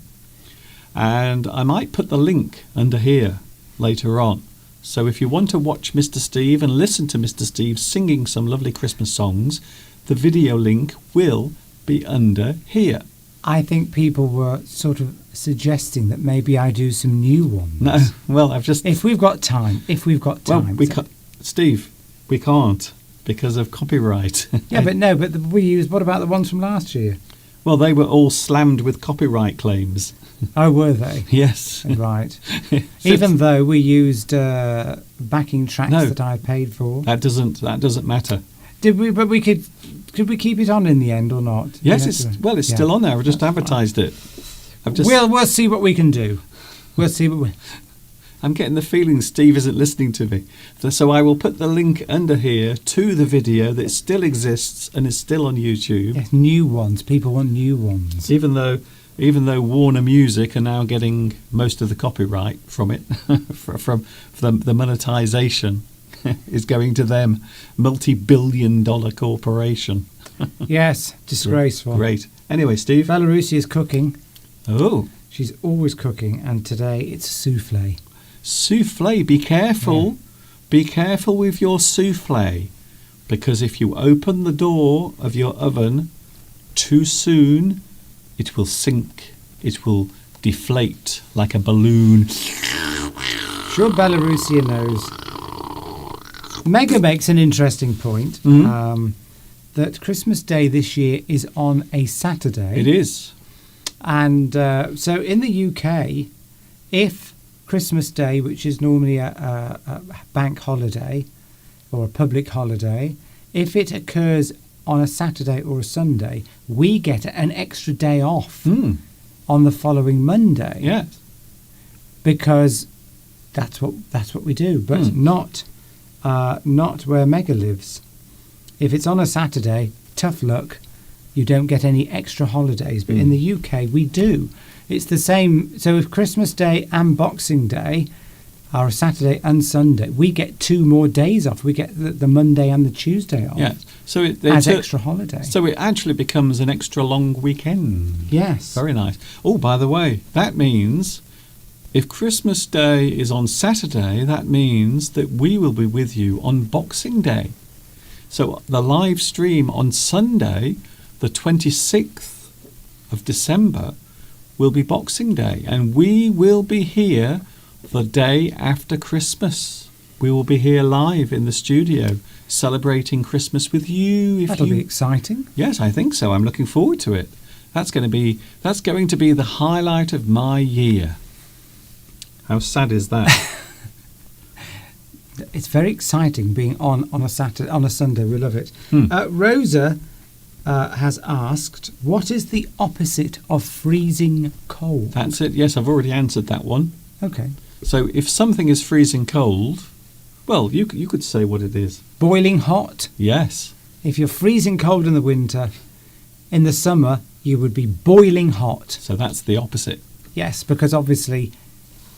and I might put the link under here later on So if you want to watch Mr. Steve and listen to Mr. Steve singing some lovely Christmas songs, the video link will be under here. I think people were sort of suggesting that maybe I do some new ones. No, well, I've just... If we've got time. Well, we can't, Steve, we can't because of copyright. Yeah, but we used... What about the ones from last year? Well, they were all slammed with copyright claims. Oh, were they? Yes. Right. Even though we used backing tracks that I paid for. That doesn't matter. Did we? But we could we keep it on in the end or not? Yes, it's still on there. I've just advertised it. We'll see what we can do. We'll see what we... I'm getting the feeling Steve isn't listening to me. So I will put the link under here to the video that still exists and is still on YouTube. Yes, new ones. People want new ones. Even though Warner Music are now getting most of the copyright from it, from the monetization is going to them, multi-billion-dollar corporation. Yes, disgraceful. Great. Anyway, Steve. Belarusi is cooking. Oh. She's always cooking, and today it's souffle. Souffle, be careful. Yeah. Be careful with your souffle, because if you open the door of your oven too soon, it will sink. It will deflate like a balloon. Sure, Belarusia knows. Mega makes an interesting point that Christmas Day this year is on a Saturday. It is. And so in the UK, if Christmas Day, which is normally a bank holiday or a public holiday, if it occurs on a Saturday or a Sunday, we get an extra day off on the following Monday. Yes. Because that's what we do, but not where Mega lives. If it's on a Saturday, tough luck. You don't get any extra holidays, but in the UK we do. It's the same. So if Christmas Day and Boxing Day are a Saturday and Sunday, we get 2 more days off. We get the Monday and the Tuesday off. Yeah. So as extra holiday. So it actually becomes an extra long weekend. Yes. Very nice. Oh, by the way, that means if Christmas Day is on Saturday, that means that we will be with you on Boxing Day. So the live stream on Sunday, the 26th of December, will be Boxing Day, and we will be here the day after Christmas. We will be here live in the studio celebrating Christmas with you. That'll be exciting. Yes, I think so. I'm looking forward to it. That's going to be the highlight of my year. How sad is that? It's very exciting being on a Saturday, on a Sunday. We love it. Rosa has asked, what is the opposite of freezing cold? That's it. Yes, I've already answered that one. Okay. So if something is freezing cold, well, you could say what it is. Boiling hot. Yes. If you're freezing cold in the winter, in the summer you would be boiling hot. So that's the opposite. Yes, because obviously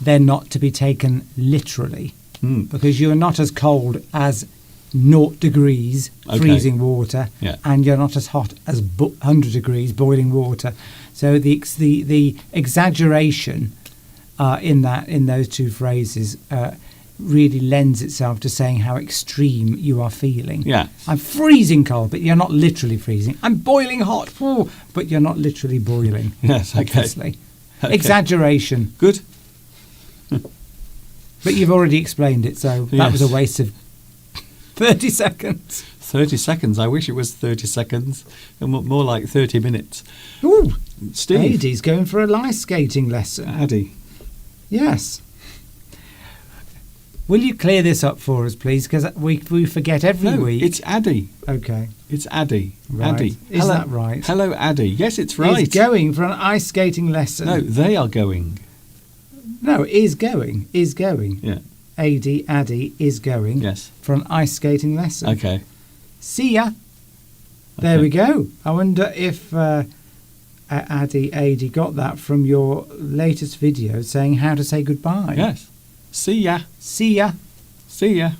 they're not to be taken literally. Because you're not as cold as 0 degrees freezing water, and you're not as hot as 100 degrees boiling water. So the exaggeration in those two phrases really lends itself to saying how extreme you are feeling. Yeah, I'm freezing cold, but you're not literally freezing. I'm boiling hot, but you're not literally boiling. Yes, okay. Obviously. Okay. Exaggeration. Good. But you've already explained it, so that was a waste of 30 seconds. 30 seconds. I wish it was 30 seconds. More like 30 minutes. Ooh. Steve. Adie's going for a ice skating lesson. Addy. Yes. Will you clear this up for us, please? Because we forget every week. It's Addy. Okay. It's Addy. Right. Addy. Is that right? Hello, Addy. Yes, it's right. He's going for an ice skating lesson. No, they are going. No, is going. Is going. Yeah. Addy is going. Yes. For an ice skating lesson. Okay. See ya. There we go. I wonder if Addy got that from your latest video saying how to say goodbye. Yes. See ya. See ya. See ya.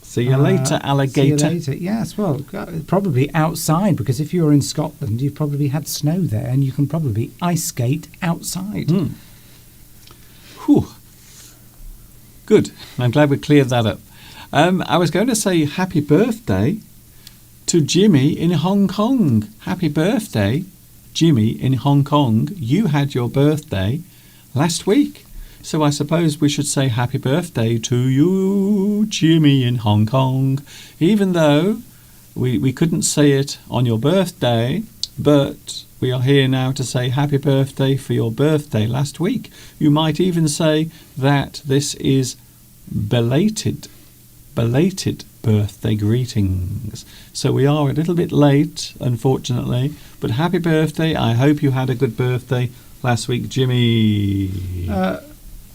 See you later, alligator. See you later. Yes, well, probably outside, because if you're in Scotland, you've probably had snow there, and you can probably ice skate outside. Whew. Good. I'm glad we cleared that up. I was going to say happy birthday to Jimmy in Hong Kong. Happy birthday, Jimmy in Hong Kong. You had your birthday last week. So I suppose we should say happy birthday to you, Jimmy in Hong Kong. Even though we couldn't say it on your birthday, but we are here now to say happy birthday for your birthday last week. You might even say that this is belated birthday greetings. So we are a little bit late, unfortunately, but happy birthday. I hope you had a good birthday last week, Jimmy.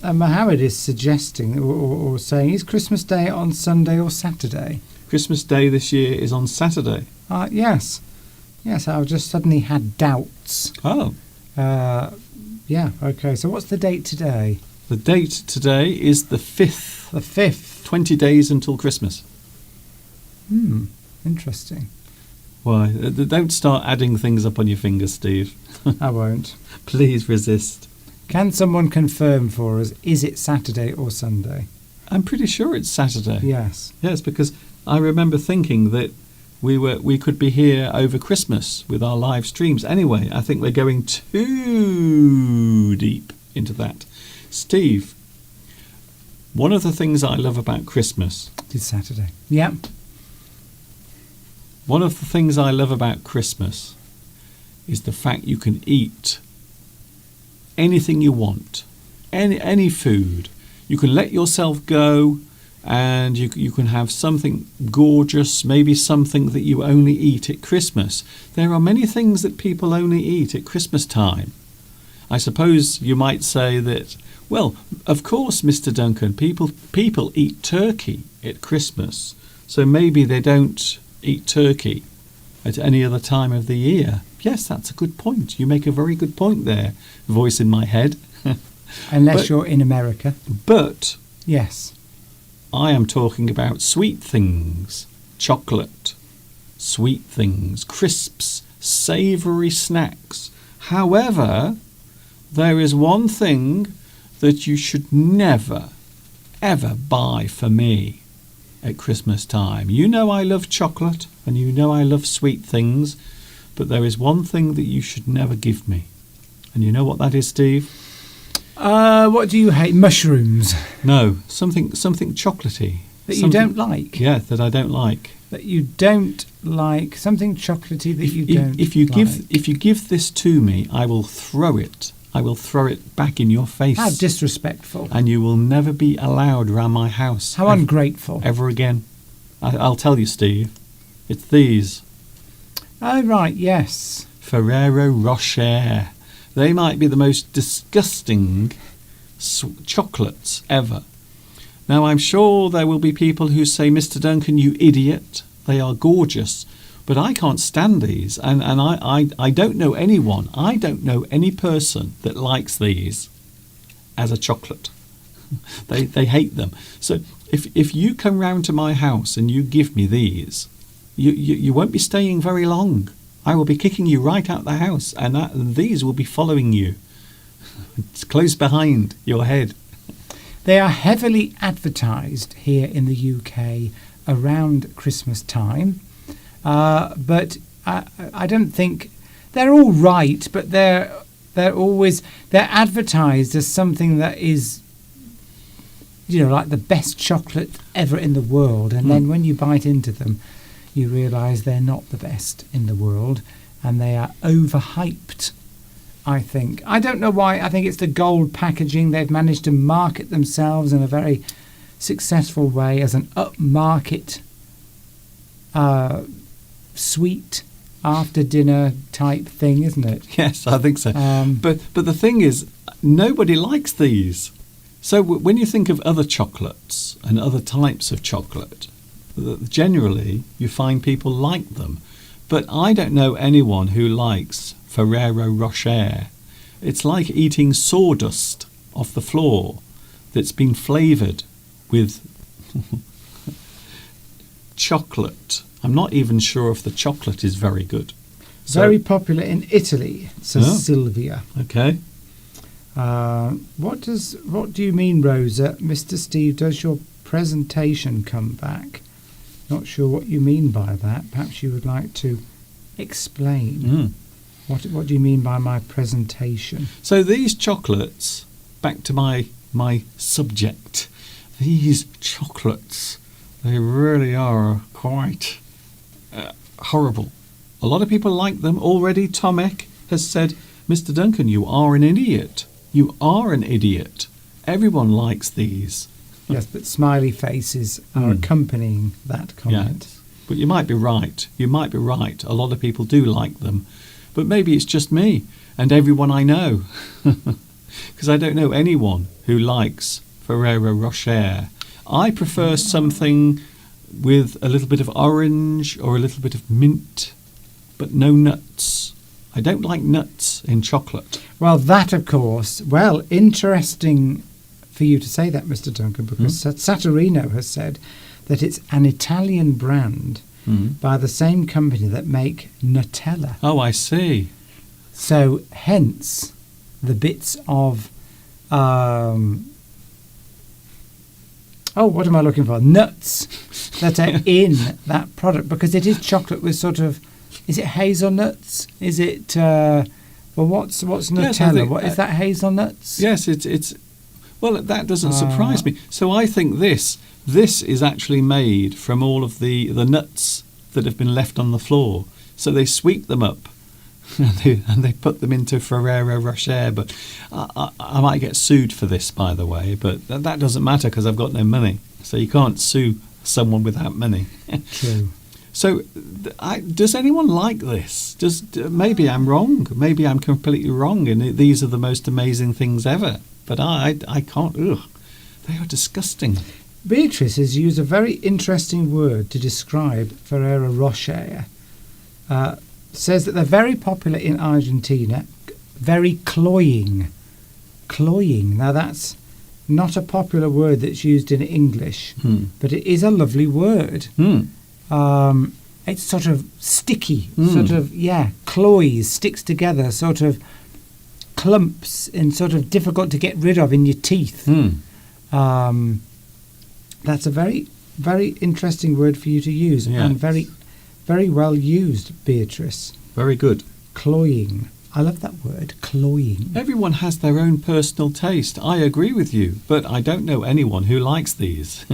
Mohammed is suggesting or saying, is Christmas Day on Sunday or Saturday? Christmas Day this year is on Saturday. Yes. Yes, I've just suddenly had doubts. Oh. Yeah, okay. So what's the date today? The date today is the 5th. The 5th. 20 days until Christmas. Interesting. Why? Don't start adding things up on your fingers, Steve. I won't. Please resist. Can someone confirm for us, is it Saturday or Sunday? I'm pretty sure it's Saturday. Yes. Yes, because I remember thinking that we could be here over Christmas with our live streams. Anyway, I think we're going too deep into that. Steve, one of the things I love about Christmas... It's Saturday. Yeah. One of the things I love about Christmas is the fact you can eat anything you want, any food. You can let yourself go and you can have something gorgeous, maybe something that you only eat at Christmas. There are many things that people only eat at Christmas time. I suppose you might say that, well, of course, Mr. Duncan, people eat turkey at Christmas, so maybe they don't eat turkey at any other time of the year. Yes, that's a good point. You make a very good point there, voice in my head. Unless you're in America. But yes, I am talking about sweet things, chocolate, sweet things, crisps, savoury snacks. However, there is one thing that you should never, ever buy for me at Christmas time. You know I love chocolate and you know I love sweet things, but there is one thing that you should never give me. And you know what that is, Steve? What do you hate? Mushrooms. No, something chocolatey. That you don't like? Yeah, that I don't like. That you don't like. Something chocolatey that you don't if you like. If you give this to me, I will throw it. I will throw it back in your face. How disrespectful. And you will never be allowed round my house. How ungrateful. Ever again. I'll tell you, Steve. It's these. Oh, right, yes. Ferrero Rocher. They might be the most disgusting chocolates ever. Now, I'm sure there will be people who say, Mr. Duncan, you idiot. They are gorgeous. But I can't stand these. And I don't know anyone, I don't know any person that likes these as a chocolate. They hate them. So if you come round to my house and you give me these, you won't be staying very long. I will be kicking you right out the house, and these will be following you. It's close behind your head. They are heavily advertised here in the UK around Christmas time, but I don't think they're all right. But they're advertised as something that is, like the best chocolate ever in the world, and then when you bite into them, you realise they're not the best in the world, and they are overhyped, I think. I don't know why. I think it's the gold packaging. They've managed to market themselves in a very successful way as an upmarket, sweet after-dinner type thing, isn't it? Yes, I think so. But the thing is, nobody likes these. So when you think of other chocolates and other types of chocolate, generally you find people like them. But I don't know anyone who likes Ferrero Rocher. It's like eating sawdust off the floor that's been flavoured with chocolate. I'm not even sure if the chocolate is very good. Very popular in Italy, says Sylvia. Okay. What do you mean, Rosa? Mr. Steve, does your presentation come back? Not sure what you mean by that. Perhaps you would like to explain. What do you mean by my presentation? So these chocolates, back to my subject, these chocolates, they really are quite horrible. A lot of people like them already. Tomek has said, Mr. Duncan, you are an idiot. You are an idiot. Everyone likes these. Yes, but smiley faces are accompanying that comment. Yes. But you might be right. You might be right. A lot of people do like them. But maybe it's just me and everyone I know. Because I don't know anyone who likes Ferrero Rocher. I prefer something with a little bit of orange or a little bit of mint, but no nuts. I don't like nuts in chocolate. Well, that, of course, interesting for you to say that, Mr. Duncan, because Saturnino has said that it's an Italian brand by the same company that make Nutella. Oh, I see. So, hence, the bits of... what am I looking for? Nuts that are in that product, because it is chocolate with sort of... Is it hazelnuts? Is it... what's Nutella? What is that, hazelnuts? Yes, it's... Well, that doesn't surprise me. So I think this is actually made from all of the nuts that have been left on the floor. So they sweep them up and they put them into Ferrero Rocher. But I might get sued for this, by the way. But that doesn't matter because I've got no money. So you can't sue someone without money. True. So does anyone like this? Maybe I'm wrong. Maybe I'm completely wrong. And these are the most amazing things ever. But I can't. Ugh, they are disgusting. Beatrice has used a very interesting word to describe Ferrero Rocher. Says that they're very popular in Argentina. Very cloying. Cloying. Now that's not a popular word that's used in English, but it is a lovely word. It's sort of sticky, cloys, sticks together, sort of clumps and sort of difficult to get rid of in your teeth. That's a very, very interesting word for you to use, and very, very well used, Beatrice. Very good. Cloying. I love that word, cloying. Everyone has their own personal taste. I agree with you, but I don't know anyone who likes these.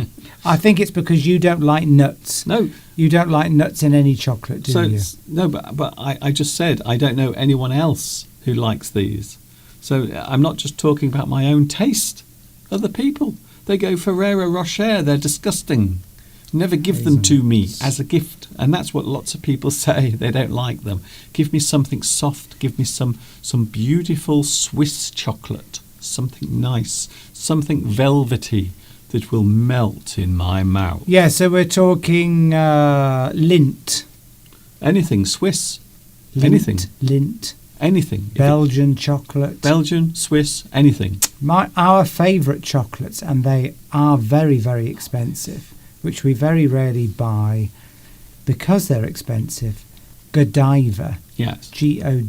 I think it's because you don't like nuts. No. You don't like nuts in any chocolate, do you? No, but I just said I don't know anyone else who likes these. So I'm not just talking about my own taste. Other people, they go Ferrero Rocher, they're disgusting. Never give them to me as a gift. And that's what lots of people say. They don't like them. Give me something soft. Give me some beautiful Swiss chocolate. Something nice. Something velvety that will melt in my mouth. Yeah, so we're talking Lindt. Anything Swiss. Lindt, anything. Lindt. Anything. Belgian chocolate. Belgian, Swiss, anything. Our favourite chocolates, and they are very, very expensive, which we very rarely buy because they're expensive. Godiva. Yes. Godiva.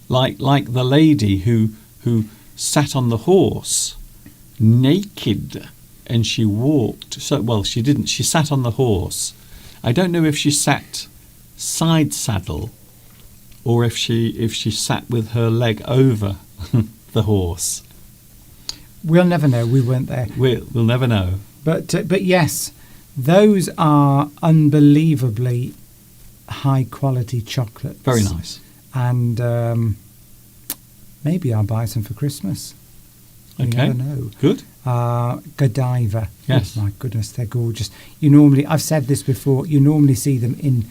Like the lady who sat on the horse naked and she walked. She didn't. She sat on the horse. I don't know if she sat side saddle or if she sat with her leg over the horse. We'll never know. We weren't there. We'll never know. But yes, those are unbelievably high quality chocolates. Very nice. And maybe I'll buy some for Christmas. You never know. Good. Godiva. Yes. Oh my goodness, they're gorgeous. I've said this before. You normally see them in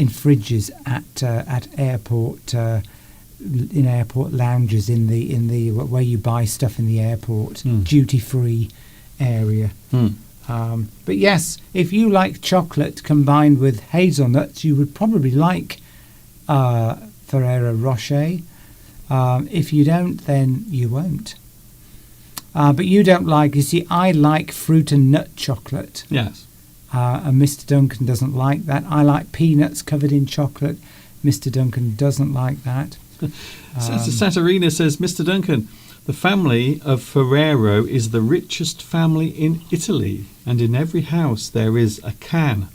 fridges at airport. In airport lounges, in the where you buy stuff in the airport, duty free area. But yes, if you like chocolate combined with hazelnuts, you would probably like Ferrero Rocher. If you don't, then you won't. But you don't like. You see, I like fruit and nut chocolate. Yes. And Mr. Duncan doesn't like that. I like peanuts covered in chocolate. Mr. Duncan doesn't like that. Satarina says, Mr. Duncan, the family of Ferrero is the richest family in Italy, and in every house there is a can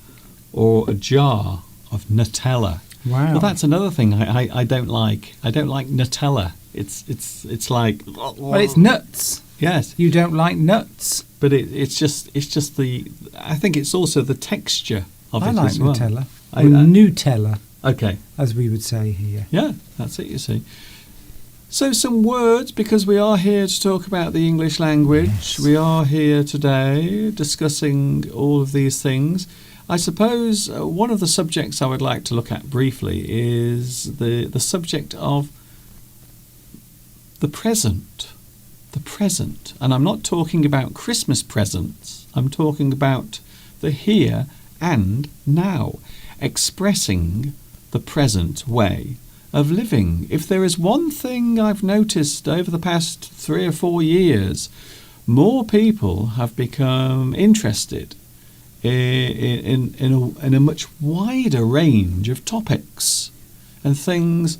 or a jar of Nutella. Wow. Well, that's another thing I don't like. I don't like Nutella. It's like, Well, it's nuts. yes, You don't like nuts. but it's just the. I think it's also the texture of I it like as well. Nutella. I- Or Nutella, Okay, as we would say here. yeah, that's it. You see. So some words, because we are here to talk about the English language. Yes. We are here today discussing all of these things. I suppose one of the subjects I would like to look at briefly is the subject of the present. The present. And I'm not talking about Christmas presents. I'm talking about the here and now, expressing the present way of living. If there is one thing I've noticed over the past 3 or 4 years, more people have become interested in a much wider range of topics and things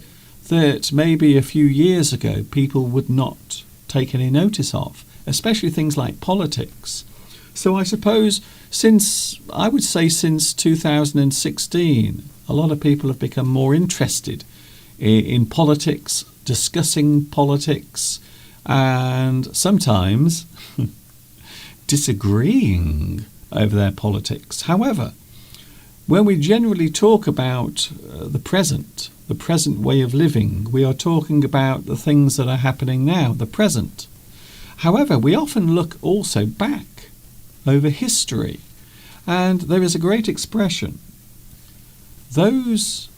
that maybe a few years ago people would not take any notice of, especially things like politics. So I suppose since 2016, a lot of people have become more interested in politics, discussing politics, and sometimes disagreeing over their politics. However, when we generally talk about the present way of living, we are talking about the things that are happening now, the present. However, we often look also back over history, and there is a great expression: those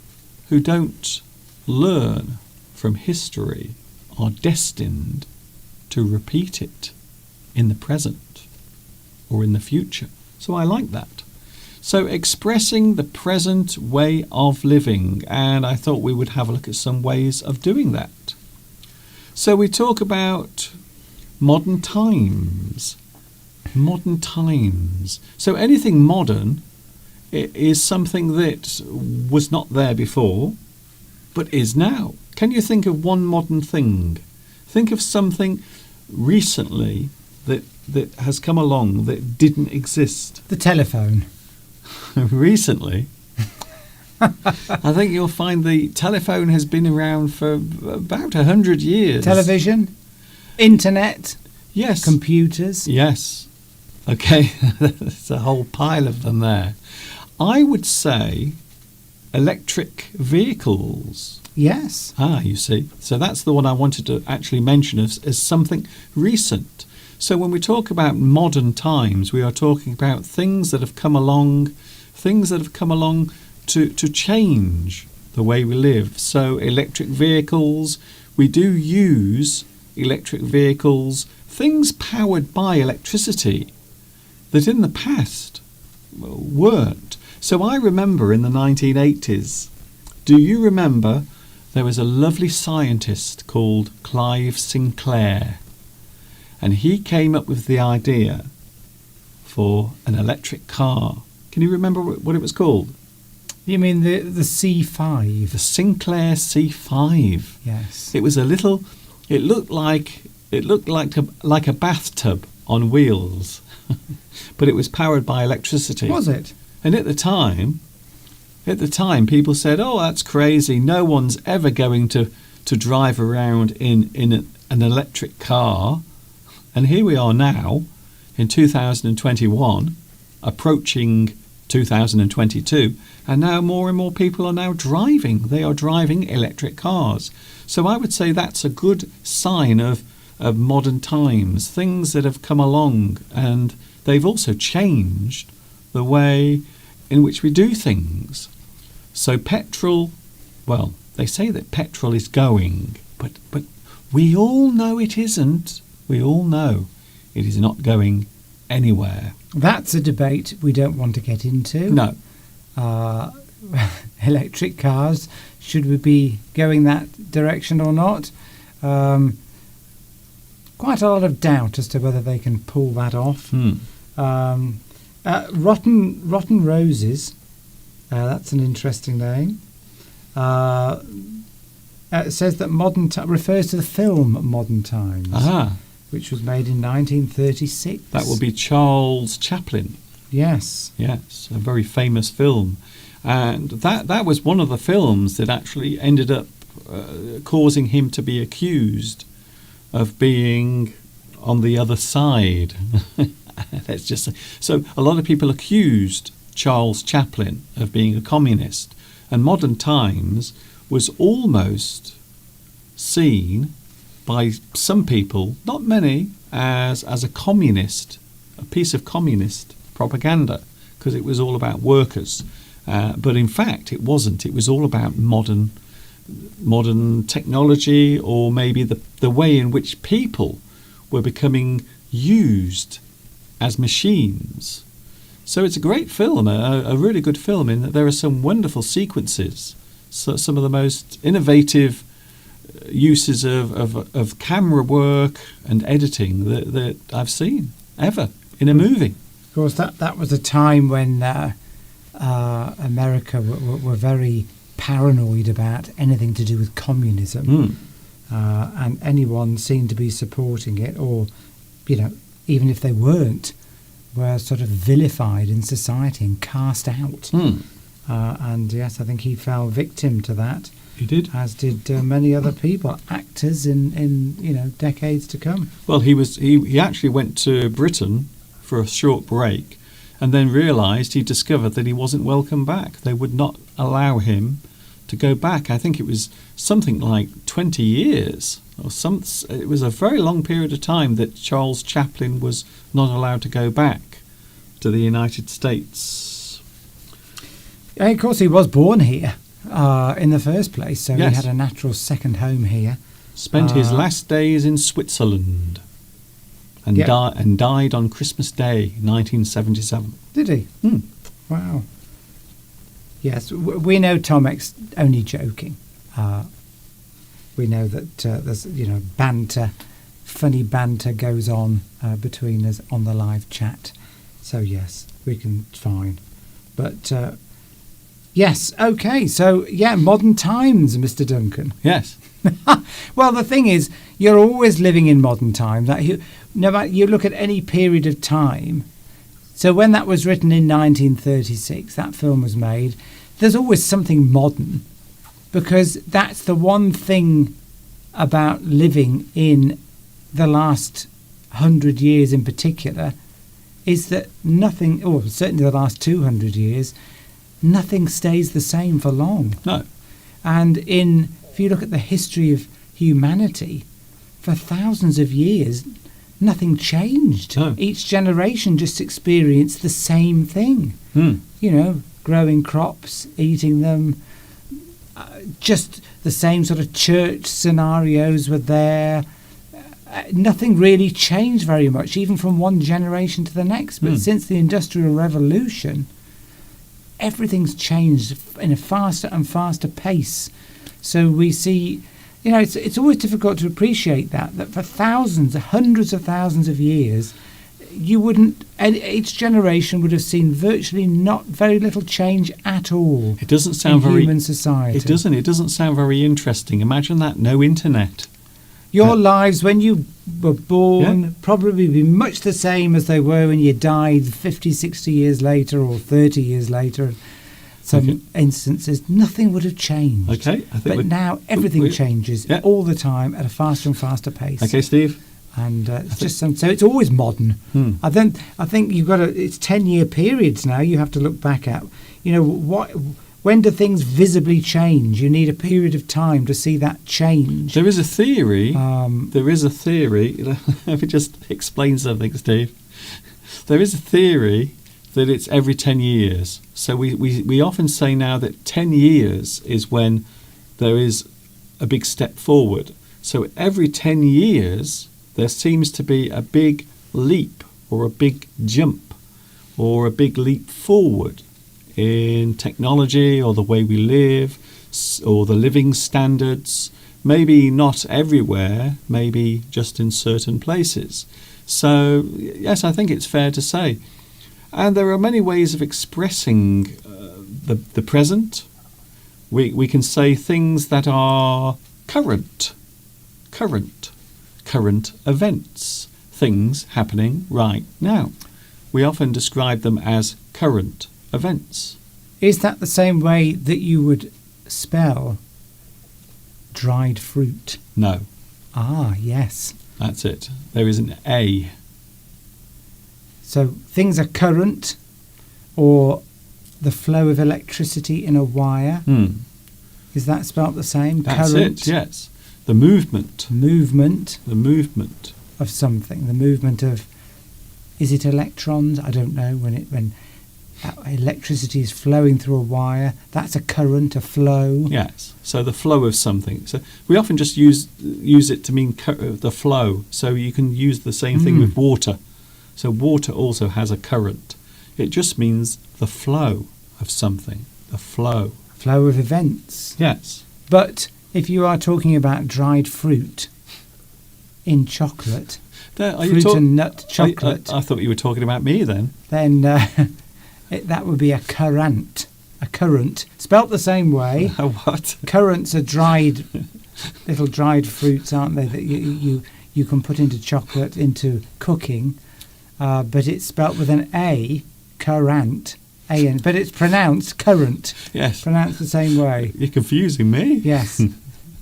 who don't learn from history are destined to repeat it in the present or in the future. So I like that. So expressing the present way of living, and I thought we would have a look at some ways of doing that. So we talk about modern times. Modern times. So anything modern is something that was not there before, but is now. Can you think of one modern thing? Think of something recently that has come along that didn't exist. The telephone. Recently? I think you'll find the telephone has been around for about 100 years. Television. Internet. Yes. Computers. Yes. Okay, there's a whole pile of them there. I would say electric vehicles. Yes. You see. So that's the one I wanted to actually mention as something recent. So when we talk about modern times, we are talking about things that have come along to change the way we live. So electric vehicles, we do use electric vehicles, things powered by electricity that in the past weren't. So I remember in the 1980s, do you remember there was a lovely scientist called Clive Sinclair, and he came up with the idea for an electric car. Can you remember what it was called? You mean the C5? The Sinclair C5. Yes. It was a little. It looked like a bathtub on wheels, but it was powered by electricity. Was it? And at the time, people said, "Oh, that's crazy. No one's ever going to drive around in an electric car." And here we are now, in 2021, approaching 2022, and now more and more people are now driving. They are driving electric cars. So I would say that's a good sign of modern times, things that have come along, and they've also changed the way in which we do things. So petrol, well, they say that petrol is going, but we all know it isn't. We all know it is not going anywhere. That's a debate we don't want to get into. No. Electric cars, should we be going that direction or not? Quite a lot of doubt as to whether they can pull that off. Rotten Roses, that's an interesting name. It says that refers to the film Modern Times, Ah, which was made in 1936. that will be Charles Chaplin. Yes. Yes, a very famous film. And that was one of the films that actually ended up causing him to be accused of being on the other side. Let's just say. So a lot of people accused Charles Chaplin of being a communist, and Modern Times was almost seen by some people, not many, as a communist, a piece of communist propaganda, because it was all about workers. But in fact, it wasn't. It was all about modern technology, or maybe the way in which people were becoming used as machines. So it's a great film, a really good film, in that there are some wonderful sequences, so some of the most innovative uses of camera work and editing that I've seen ever in a movie. Of course, that was a time when America were very paranoid about anything to do with communism, and anyone seemed to be supporting it, or even if they weren't, were sort of vilified in society and cast out. And yes, I think he fell victim to that. He did, as did many other people, actors in decades to come. Well, he actually went to Britain for a short break, and then he discovered that he wasn't welcome back. They would not allow him to go back. I think it was something like 20 years or it was a very long period of time that Charles Chaplin was not allowed to go back to the United States. Yeah, of course, he was born here in the first place, so yes. He had a natural second home here. Spent his last days in Switzerland, and died on Christmas Day, 1977. Did he? Wow. Yes, we know Tomek's only joking. We know that there's banter, funny banter goes on between us on the live chat. So yes, we can fine. But yes, okay. So yeah, Modern Times, Mr. Duncan. Yes. Well, the thing is, you're always living in modern times. No matter you look at any period of time. So when that was written in 1936, that film was made. There's always something modern, because that's the one thing about living in the last 100 years in particular, is that nothing, or certainly the last 200 years, nothing stays the same for long. No. And if you look at the history of humanity, for thousands of years, nothing changed. No. Each generation just experienced the same thing. Growing crops, eating them, just the same sort of church scenarios were there. Nothing really changed very much, even from one generation to the next. But since the Industrial Revolution, everything's changed in a faster and faster pace. So we see, it's always difficult to appreciate that for thousands, hundreds of thousands of years, each generation would have seen virtually very little change at all. It doesn't sound in human society. It doesn't sound very interesting. Imagine that, no internet. Your lives when you were born probably be much the same as they were when you died 50, 60 years later or 30 years later. Some instances, nothing would have changed. Okay, but now everything changes all the time at a faster and faster pace. Okay, Steve. And it's just so it's always modern. I think you've got it's 10-year periods now. You have to look back at. When do things visibly change? You need a period of time to see that change. There is a theory. Let me just explain something, Steve. There is a theory that it's every 10 years. So we often say now that 10 years is when there is a big step forward. So every 10 years, there seems to be a big leap or a big jump or a big leap forward in technology or the way we live or the living standards. Maybe not everywhere, maybe just in certain places. So, yes, I think it's fair to say. And there are many ways of expressing the present. We can say things that are current. Current. Current events. Things happening right now. We often describe them as current events. Is that the same way that you would spell dried fruit? No, Ah, yes. that's it. There is an A. So things are current, or the flow of electricity in a wire. Is that spelt the same? That's current, it, yes. The movement. movement The movement. of something. The movement of, is it electrons? I don't know. When electricity is flowing through a wire, that's a current, a flow. Yes. So the flow of something. So we often just use it to mean the flow. So you can use the same thing with water. So water also has a current. It just means the flow of something. The flow. Flow of events. Yes. But if you are talking about dried fruit in chocolate, fruit and nut chocolate, I thought you were talking about me then. then that would be a currant. A currant, spelt the same way. What? Currants are little dried fruits, aren't they? That you can put into chocolate, into cooking, but it's spelt with an A, currant, A-N, but it's pronounced currant. Yes. Pronounced the same way. You're confusing me. Yes.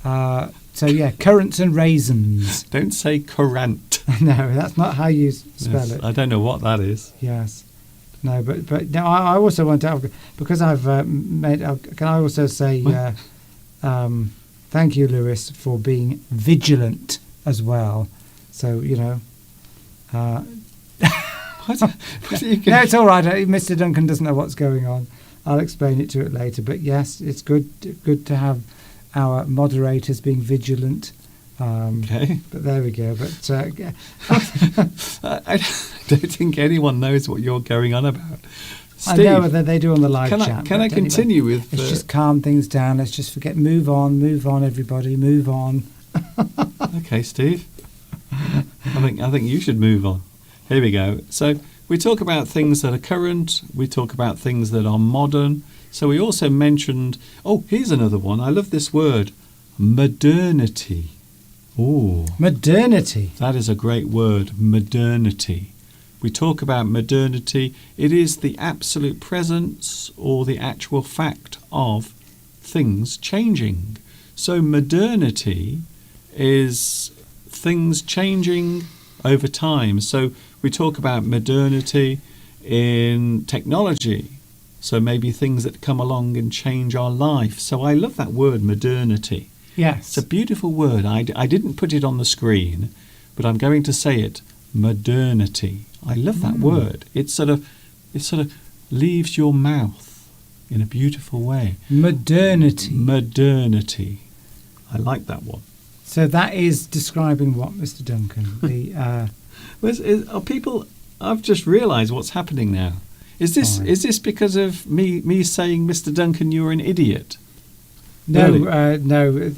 So yeah, currants and raisins. Don't say currant. No, that's not how you spell Yes, it. I don't know what that is. Yes. No, but no, I also want to, because I've made, can I also say thank you, Lewis, for being vigilant as well. So, What? What are you no, it's all right. Mr. Duncan doesn't know what's going on. I'll explain it to it later. But yes, it's good to have our moderators being vigilant. Okay. But there we go. But I don't think anyone knows what you're going on about. I Steve, know that they do on the live can chat. I but anyway, continue with? Let's just calm things down. Let's just forget. Move on, everybody. Move on. Okay, Steve. I think you should move on. Here we go. So we talk about things that are current. We talk about things that are modern. So we also mentioned. Oh, here's another one. I love this word, modernity. Oh, Modernity. that is a great word, modernity. We talk about modernity. It is the absolute presence or the actual fact of things changing. So modernity is things changing over time. So we talk about modernity in technology. So maybe things that come along and change our life. So I love that word, modernity. Yes. It's a beautiful word. I didn't put it on the screen, but I'm going to say it. Modernity. I love that word. It sort of leaves your mouth in a beautiful way. Modernity. Modernity. I like that one. So that is describing what, Mr. Duncan? The Are people? I've just realised what's happening now. Is this because of me saying, Mr. Duncan, you're an idiot? no, Really? no.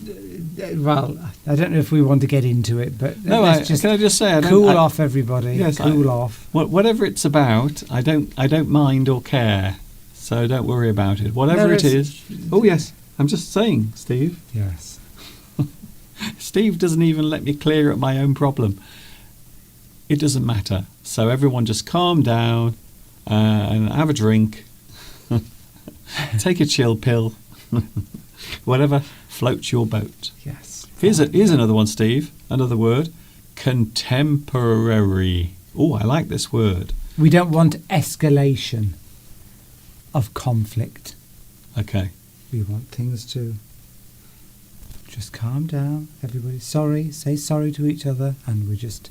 Well, I don't know if we want to get into it, but No, let's just can I just say, I don't, cool off, everybody. Yes, cool off. Whatever it's about, I don't mind or care. So don't worry about it. Whatever No, it is. Oh yes, I'm just saying, Steve. Yes. Steve doesn't even let me clear up my own problem. It doesn't matter. So everyone just calm down and have a drink. Take a chill pill. Whatever floats your boat. Yes. Here's another one, Steve. Another word. Contemporary. Oh, I like this word. We don't want escalation of conflict. Okay. We want things to just calm down. Everybody, say sorry to each other, and we just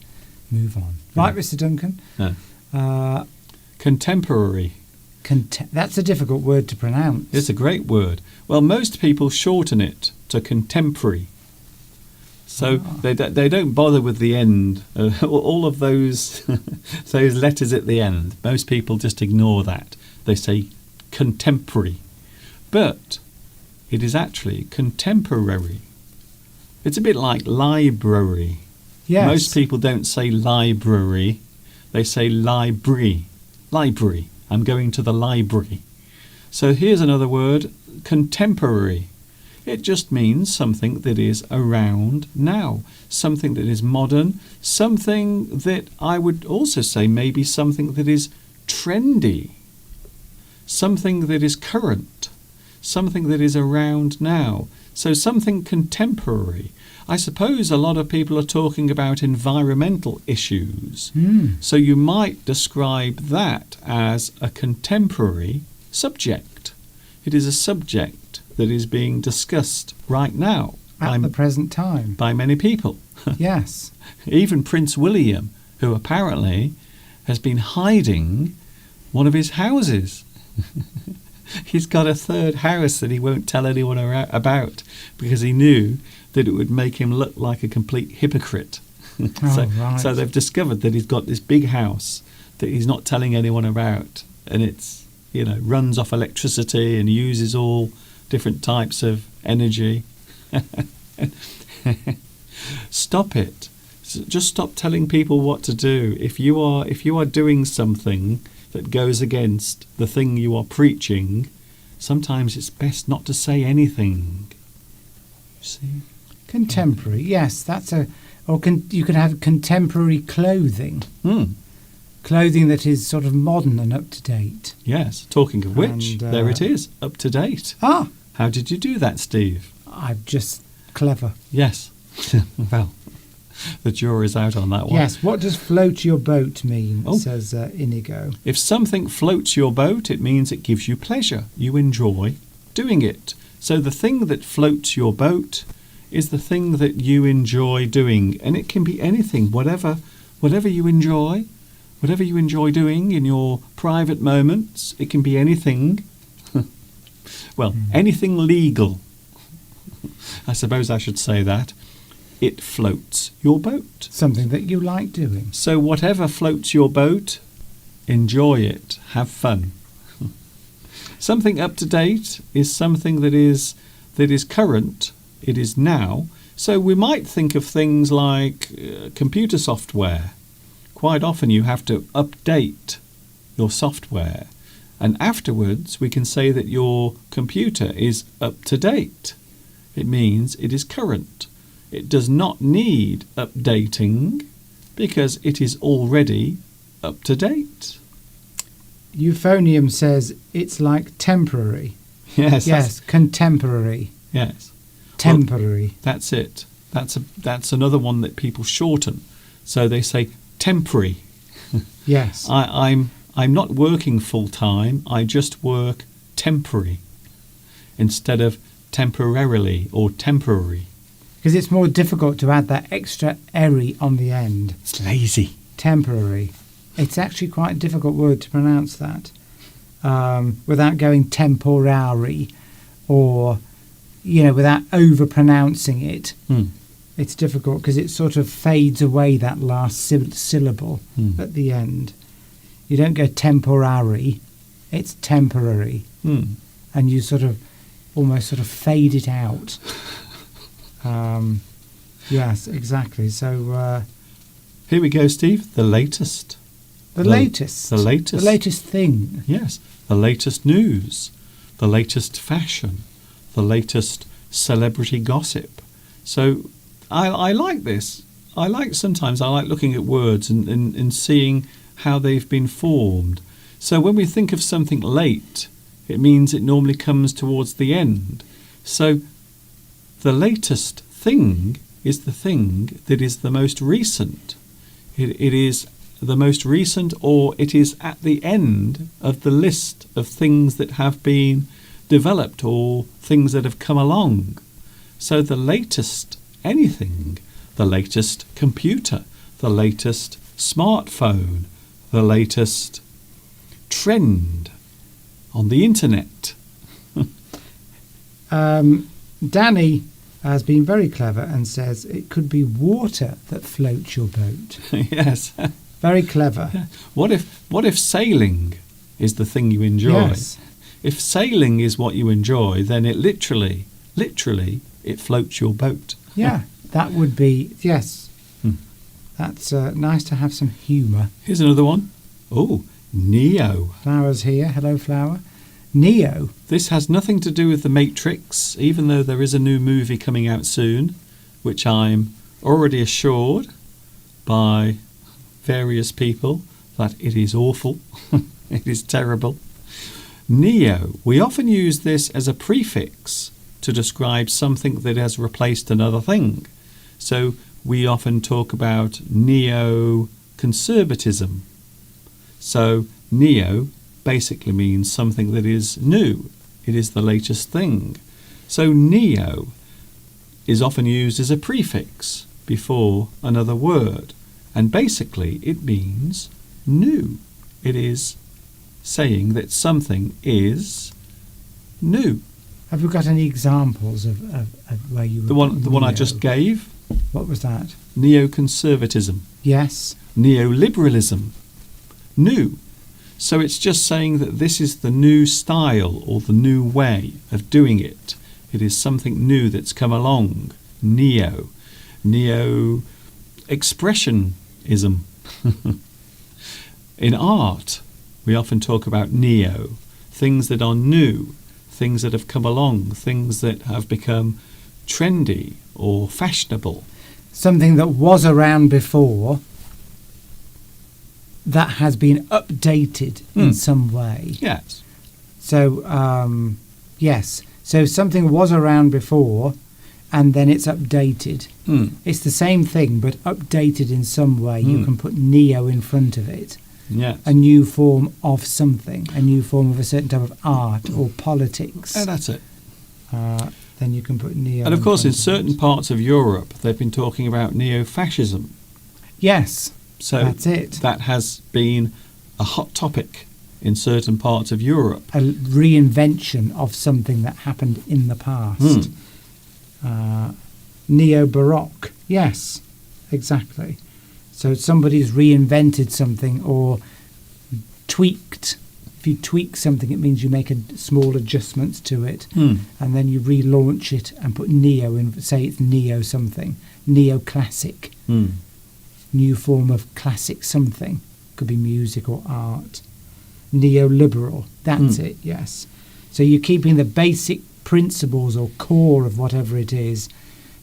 move on. Yeah. Right, Mr. Duncan? No. Contemporary. That's a difficult word to pronounce. It's a great word. Well, most people shorten it to contemporary. So they don't bother with the end. All of those those letters at the end. Most people just ignore that. They say contemporary. But it is actually contemporary. It's a bit like library. Yes. Most people don't say library. They say library. Library. I'm going to the library. So here's another word, contemporary. It just means something that is around now, something that is modern, something that I would also say maybe something that is trendy, something that is current, something that is around now. So something contemporary. I suppose a lot of people are talking about environmental issues. So you might describe that as a contemporary subject. It is a subject that is being discussed right now At the present time. by many people. Yes. Even Prince William, who apparently has been hiding one of his houses. He's got a third house that he won't tell anyone about because he knew that it would make him look like a complete hypocrite. Right. So they've discovered that he's got this big house that he's not telling anyone about, and it's, runs off electricity and uses all different types of energy. Stop it. Just stop telling people what to do. If you are doing something that goes against the thing you are preaching, sometimes it's best not to say anything. You see? Contemporary, yes, you could have contemporary clothing. Clothing that is sort of modern and up to date. Yes, talking of which, And, there it is, up to date. Ah, How did you do that, Steve? I'm just clever. Yes. Well, the jury's out on that one. Yes, what does float your boat mean, Oh. says Inigo. If something floats your boat, it means it gives you pleasure. You enjoy doing it. So the thing that floats your boat is the thing that you enjoy doing. And it can be anything, whatever you enjoy, whatever you enjoy doing in your private moments. It can be anything. Well, anything legal. I suppose I should say that. It floats your boat. Something that you like doing. So whatever floats your boat, enjoy it. Have fun. Something up to date is something that is current. It is now. So we might think of things like computer software. Quite often you have to update your software. And afterwards we can say that your computer is up to date. It means it is current. It does not need updating because it is already up to date. Euphonium says it's like temporary. Yes. Yes, contemporary. Yes. Temporary. Well, that's it. That's another one that people shorten. So they say temporary. Yes. I'm not working full time. I just work temporary instead of temporarily or temporary. Because it's more difficult to add that extra "ery" on the end. It's lazy. Temporary. It's actually quite a difficult word to pronounce that without going temporary or, without over-pronouncing it. It's difficult because it sort of fades away, that last syllable at the end. You don't go temporary, it's temporary. And you almost fade it out. Yes, exactly. So here we go, Steve. The latest. The latest. The latest. The latest thing. Yes. The latest news. The latest fashion. The latest celebrity gossip. So I like this. Sometimes I like looking at words and seeing how they've been formed. So when we think of something late, it means it normally comes towards the end. So the latest thing is the thing that is the most recent. It is the most recent, or it is at the end of the list of things that have been developed or things that have come along. So the latest anything, the latest computer, the latest smartphone, the latest trend on the internet. Danny has been very clever and says it could be water that floats your boat. Yes. Very clever. What if sailing is the thing you enjoy? Yes. If sailing is what you enjoy, then it literally, it floats your boat. Yeah, that would be, yes. That's nice to have some humour. Here's another one. Oh, Neo. Flower's here. Hello, Flower. Neo. This has nothing to do with The Matrix, even though there is a new movie coming out soon, which I'm already assured by various people that it is awful. It is terrible. Neo. We often use this as a prefix to describe something that has replaced another thing. So we often talk about neo-conservatism. So neo basically means something that is new. It is the latest thing. So neo is often used as a prefix before another word. And basically it means new. It is saying that something is new. Have you got any examples of where you The one I just gave, What was that? neoconservatism, Yes. neoliberalism, new. So it's just saying that this is the new style or the new way of doing it. It is something new that's come along. Neo expressionism. In art, we often talk about neo, things that are new, things that have come along, things that have become trendy or fashionable. Something that was around before that has been updated in some way. Yes. So, yes. So something was around before and then it's updated. It's the same thing but updated in some way. You can put neo in front of it. Yes. A new form of something, a new form of a certain type of art or politics. And that's it. Then you can put neo. And of course, in front of certain it. parts of Europe, they've been talking about neo-fascism. Yes, So that's it. that has been a hot topic in certain parts of Europe. A reinvention of something that happened in the past. Neo-Baroque. Yes, exactly. So somebody's reinvented something or tweaked. If you tweak something, it means you make small adjustments to it, and then you relaunch it and put neo in. Say it's neo something, neo-classic, new form of classic something. Could be music or art. Neoliberal. That's it. Yes. So you're keeping the basic principles or core of whatever it is,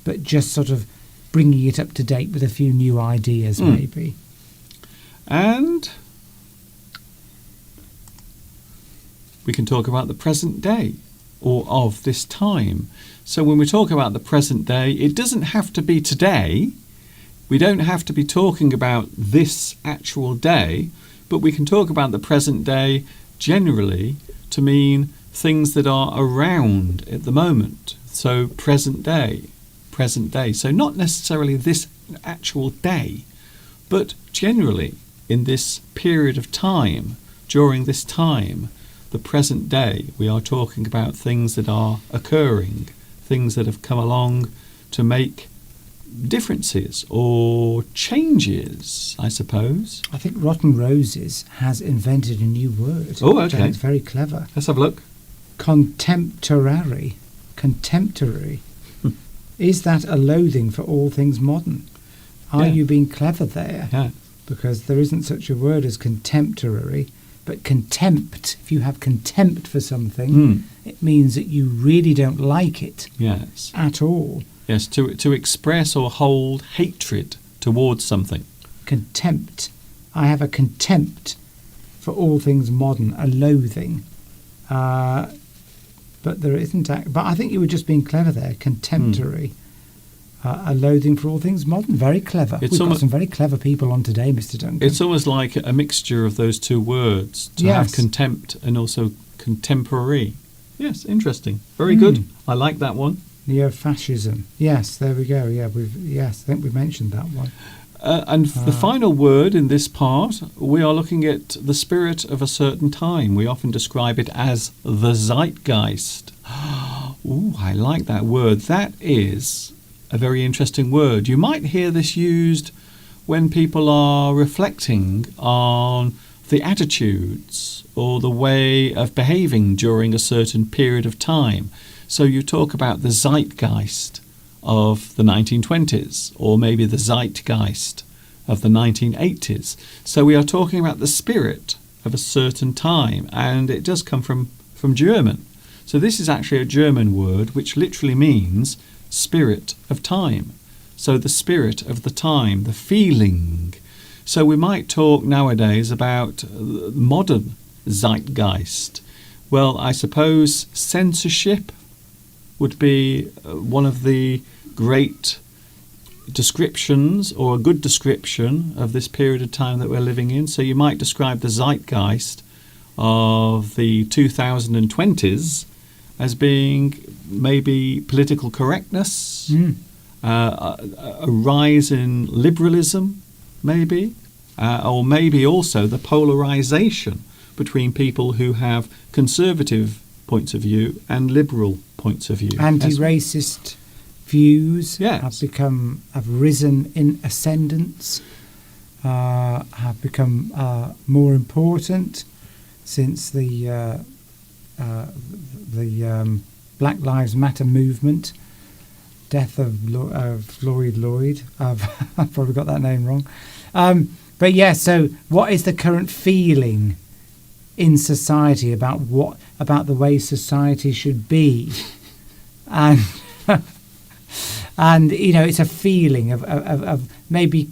but just sort of bringing it up to date with a few new ideas, maybe. And we can talk about the present day or of this time. So when we talk about the present day, it doesn't have to be today. We don't have to be talking about this actual day, but we can talk about the present day generally to mean things that are around at the moment. So present day. So not necessarily this actual day, but generally in this period of time, during this time, the present day, we are talking about things that are occurring, things that have come along to make differences or changes, I suppose. I think Rotten Roses has invented a new word. Oh, which I okay. think is very clever. Let's have a look. Contemporary. Contemporary. Is that a loathing for all things modern? Are Yeah. you being clever there? Yeah. Because there isn't such a word as contemporary, but contempt. If you have contempt for something, it means that you really don't like it Yes. at all. Yes, to express or hold hatred towards something. Contempt. I have a contempt for all things modern, a loathing. But there isn't. But I think you were just being clever there. Contemporary. A loathing for all things modern. Very clever. It's We've got almo- some very clever people on today, Mr. Duncan. It's almost like a mixture of those two words, to have Yes. contempt and also contemporary. Yes, interesting. Very good. I like that one. Neo-fascism. Yes, there we go. Yeah, I think we mentioned that one. And the final word in this part, we are looking at the spirit of a certain time. We often describe it as the zeitgeist. Ooh, I like that word. That is a very interesting word. You might hear this used when people are reflecting on the attitudes or the way of behaving during a certain period of time. So you talk about the zeitgeist of the 1920s, or maybe the zeitgeist of the 1980s. So we are talking about the spirit of a certain time, and it does come from from German. So this is actually a German word which literally means spirit of time. So the spirit of the time, the feeling. So we might talk nowadays about modern zeitgeist. Well, I suppose censorship would be one of the great descriptions, or a good description of this period of time that we're living in. So you might describe the zeitgeist of the 2020s as being maybe political correctness, a rise in liberalism, maybe, or maybe also the polarization between people who have conservative points of view and liberal points of view. Anti-racist views Yes. have risen in ascendance, have become more important since the Black Lives Matter movement, death of Floyd Lloyd. I've probably got that name wrong. But yeah, so what is the current feeling in society about the way society should be? And and you know, it's a feeling of maybe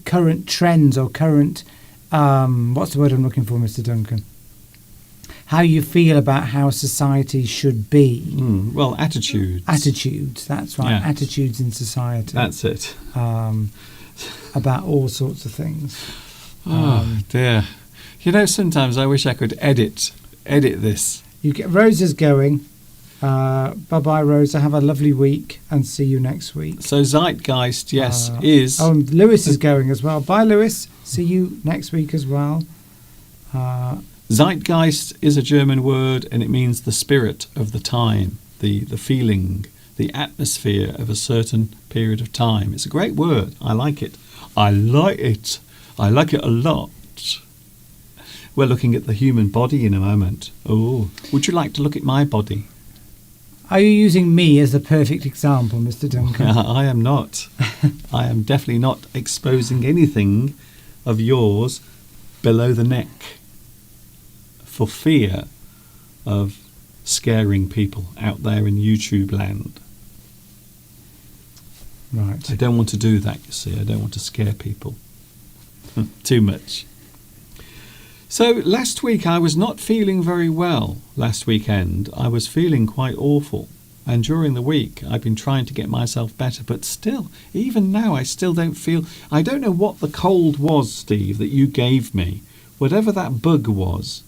current trends or current what's the word I'm looking for, Mr. Duncan? How you feel about how society should be. Well, attitudes. Attitudes, that's right. Yeah. Attitudes in society. That's it. About all sorts of things. Oh, dear. You know, sometimes I wish I could edit this. You get Rosa's going. Bye-bye, Rosa. Have a lovely week and see you next week. So zeitgeist, yes, is... Oh, and Lewis is going as well. Bye, Lewis. See you next week as well. Zeitgeist is a German word, and it means the spirit of the time, the feeling, the atmosphere of a certain period of time. It's a great word. I like it. I like it. I like it a lot. We're looking at the human body in a moment. Oh, would you like to look at my body? Are you using me as the perfect example, Mr. Duncan? I am not. I am definitely not exposing anything of yours below the neck for fear of scaring people out there in YouTube land. Right. I don't want to do that, you see. I don't want to scare people too much. So last week I was not feeling very well. Last weekend I was feeling quite awful. And during the week I've been trying to get myself better. But still, even now I still don't feel... I don't know what the cold was, Steve, that you gave me. Whatever that bug was,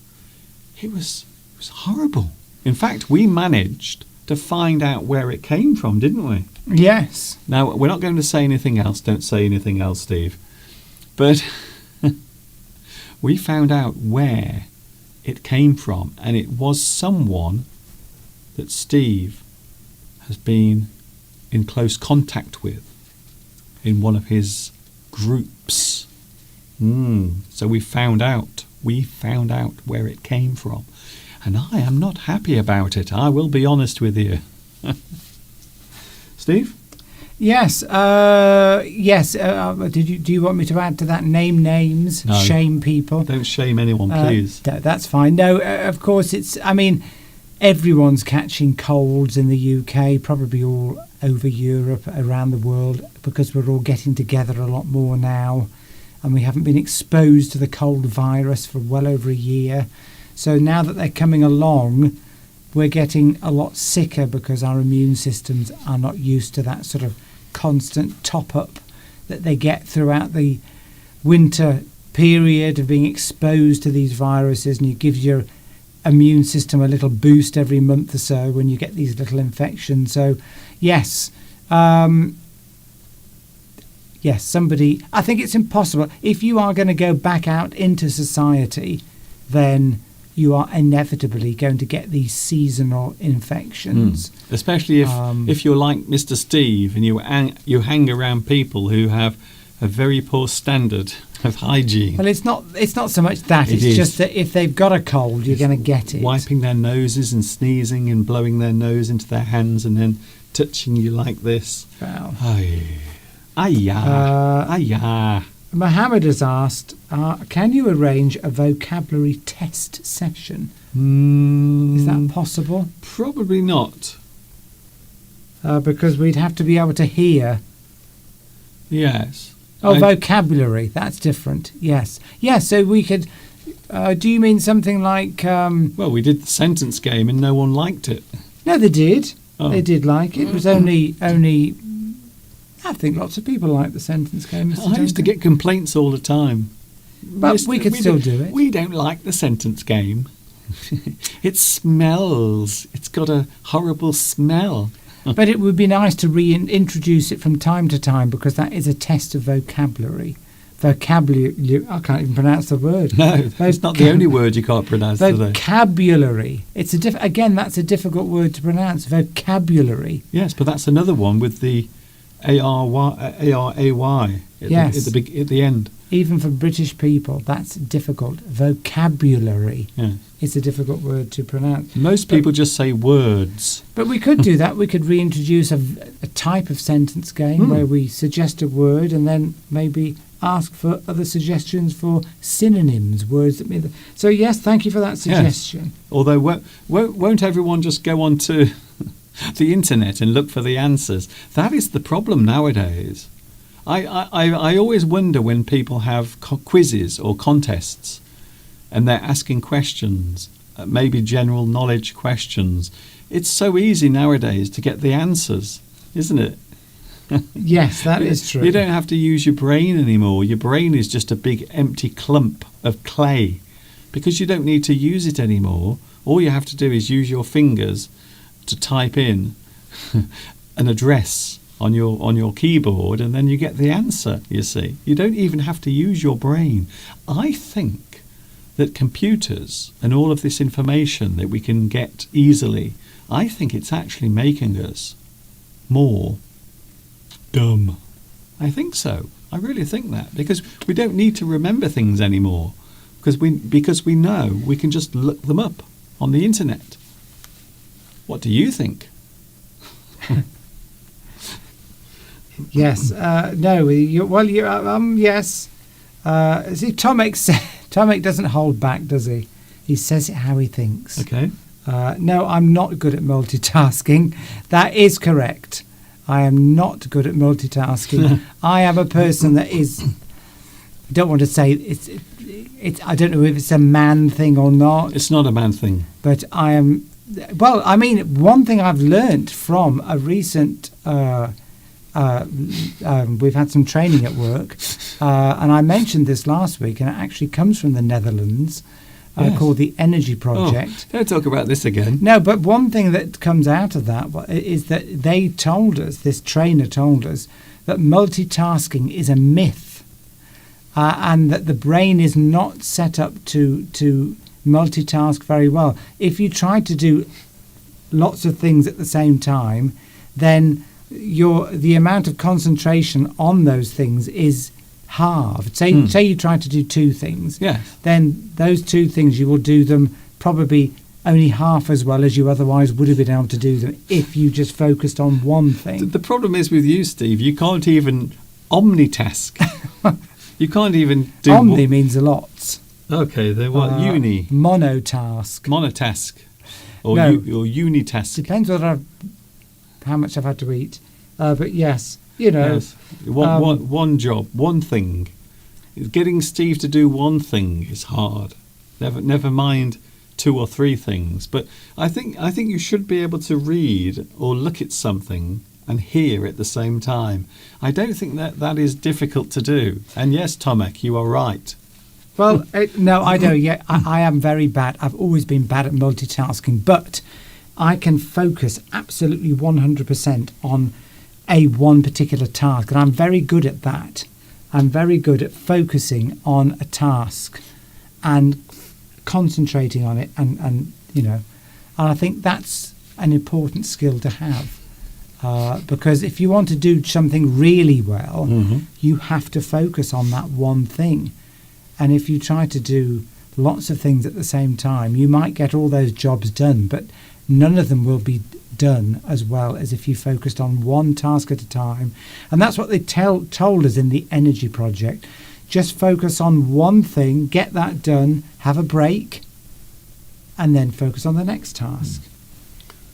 it was horrible. In fact, we managed to find out where it came from, didn't we? Yes. Now, we're not going to say anything else. Don't say anything else, Steve. But... we found out where it came from, and it was someone that Steve has been in close contact with in one of his groups. So we found out where it came from, and I am not happy about it. I will be honest with you. Steve? Yes. Yes. Do you want me to add to that? Name names, No. shame people. Don't shame anyone, please. That's fine. No, of course it's. I mean, everyone's catching colds in the UK, probably all over Europe, around the world, because we're all getting together a lot more now, and we haven't been exposed to the cold virus for well over a year. So now that they're coming along, we're getting a lot sicker because our immune systems are not used to that sort of constant top-up that they get throughout the winter period of being exposed to these viruses, and it gives your immune system a little boost every month or so when you get these little infections. So, yes. Yes, somebody... I think it's impossible. If you are going to go back out into society, then... you are inevitably going to get these seasonal infections. Especially if you're like Mr. Steve and you hang around people who have a very poor standard of hygiene. Well, it's not so much that. It's just that if they've got a cold, you're going to get it. Wiping their noses and sneezing and blowing their nose into their hands and then touching you like this. Well, Mohammed has asked, can you arrange a vocabulary test session? Is that possible? Probably not. Because we'd have to be able to hear. Yes. Oh, vocabulary. That's different. Yes. Yes, so we could... do you mean something like... Well, we did the sentence game and no one liked it. No, they did. Oh. They did like it. It was only... I think lots of people like the sentence game. Mr. I used to Duncan. get complaints all the time. But we could still do it. We don't like the sentence game. It smells. It's got a horrible smell. But it would be nice to reintroduce it from time to time, because that is a test of vocabulary. Vocabulary. I can't even pronounce the word. No, it's not the only word you can't pronounce today. Vocabulary. It's again, that's a difficult word to pronounce. Vocabulary. Yes, but that's another one with the ARAY Yes. at the end. Even for British people, that's difficult. Vocabulary. Yes. It's a difficult word to pronounce. Most people just say words. But we could do that. We could reintroduce a type of sentence game where we suggest a word and then maybe ask for other suggestions for synonyms, words that mean... So, yes, thank you for that suggestion. Yes. Although, won't everyone just go on to the internet and look for the answers? That is the problem nowadays. I always wonder when people have quizzes or contests and they're asking questions, maybe general knowledge questions. It's so easy nowadays to get the answers, isn't it? Yes, that is true. You don't have to use your brain anymore. Your brain is just a big empty clump of clay because you don't need to use it anymore. All you have to do is use your fingers to type in an address on your keyboard, and then you get the answer, you see. You don't even have to use your brain. I think that computers and all of this information that we can get easily, I think it's actually making us more dumb. I think so. I really think that, because we don't need to remember things anymore, because we know we can just look them up on the internet. What do you think? Yes. No. Yes. See, Tomek doesn't hold back, does he? He says it how he thinks. Okay. No, I'm not good at multitasking. That is correct. I am not good at multitasking. I am a person that is... I don't want to say it's. I don't know if it's a man thing or not. It's not a man thing. But I am... Well, I mean, one thing I've learnt from a recent... we've had some training at work, and I mentioned this last week, and it actually comes from the Netherlands, Yes. called the Energy Project. Oh, don't talk about this again. No, but one thing that comes out of that is that they told us, this trainer told us, that multitasking is a myth, and that the brain is not set up to multitask very well. If you try to do lots of things at the same time, then the amount of concentration on those things is halved. Say you try to do two things, Yes. then those two things you will do them probably only half as well as you otherwise would have been able to do them if you just focused on one thing. The problem is with you, Steve, you can't even omnitask. You can't even do... Omni means a lot. Okay, then what? Uni. Monotask. Monotask. Or, No. Or unitask. Depends on how much I've had to eat. But yes, you know. Yes. One job, one thing. Getting Steve to do one thing is hard. Never mind two or three things. But I think you should be able to read or look at something and hear at the same time. I don't think that is difficult to do. And yes, Tomek, you are right. Well, no, I don't. Yeah, I am very bad. I've always been bad at multitasking, but I can focus absolutely 100% on one particular task, and I'm very good at that. I'm very good at focusing on a task and concentrating on it, and I think that's an important skill to have, because if you want to do something really well, you have to focus on that one thing. And if you try to do lots of things at the same time, you might get all those jobs done, but none of them will be done as well as if you focused on one task at a time. And that's what they told us in the Energy Project. Just focus on one thing, get that done, have a break, and then focus on the next task.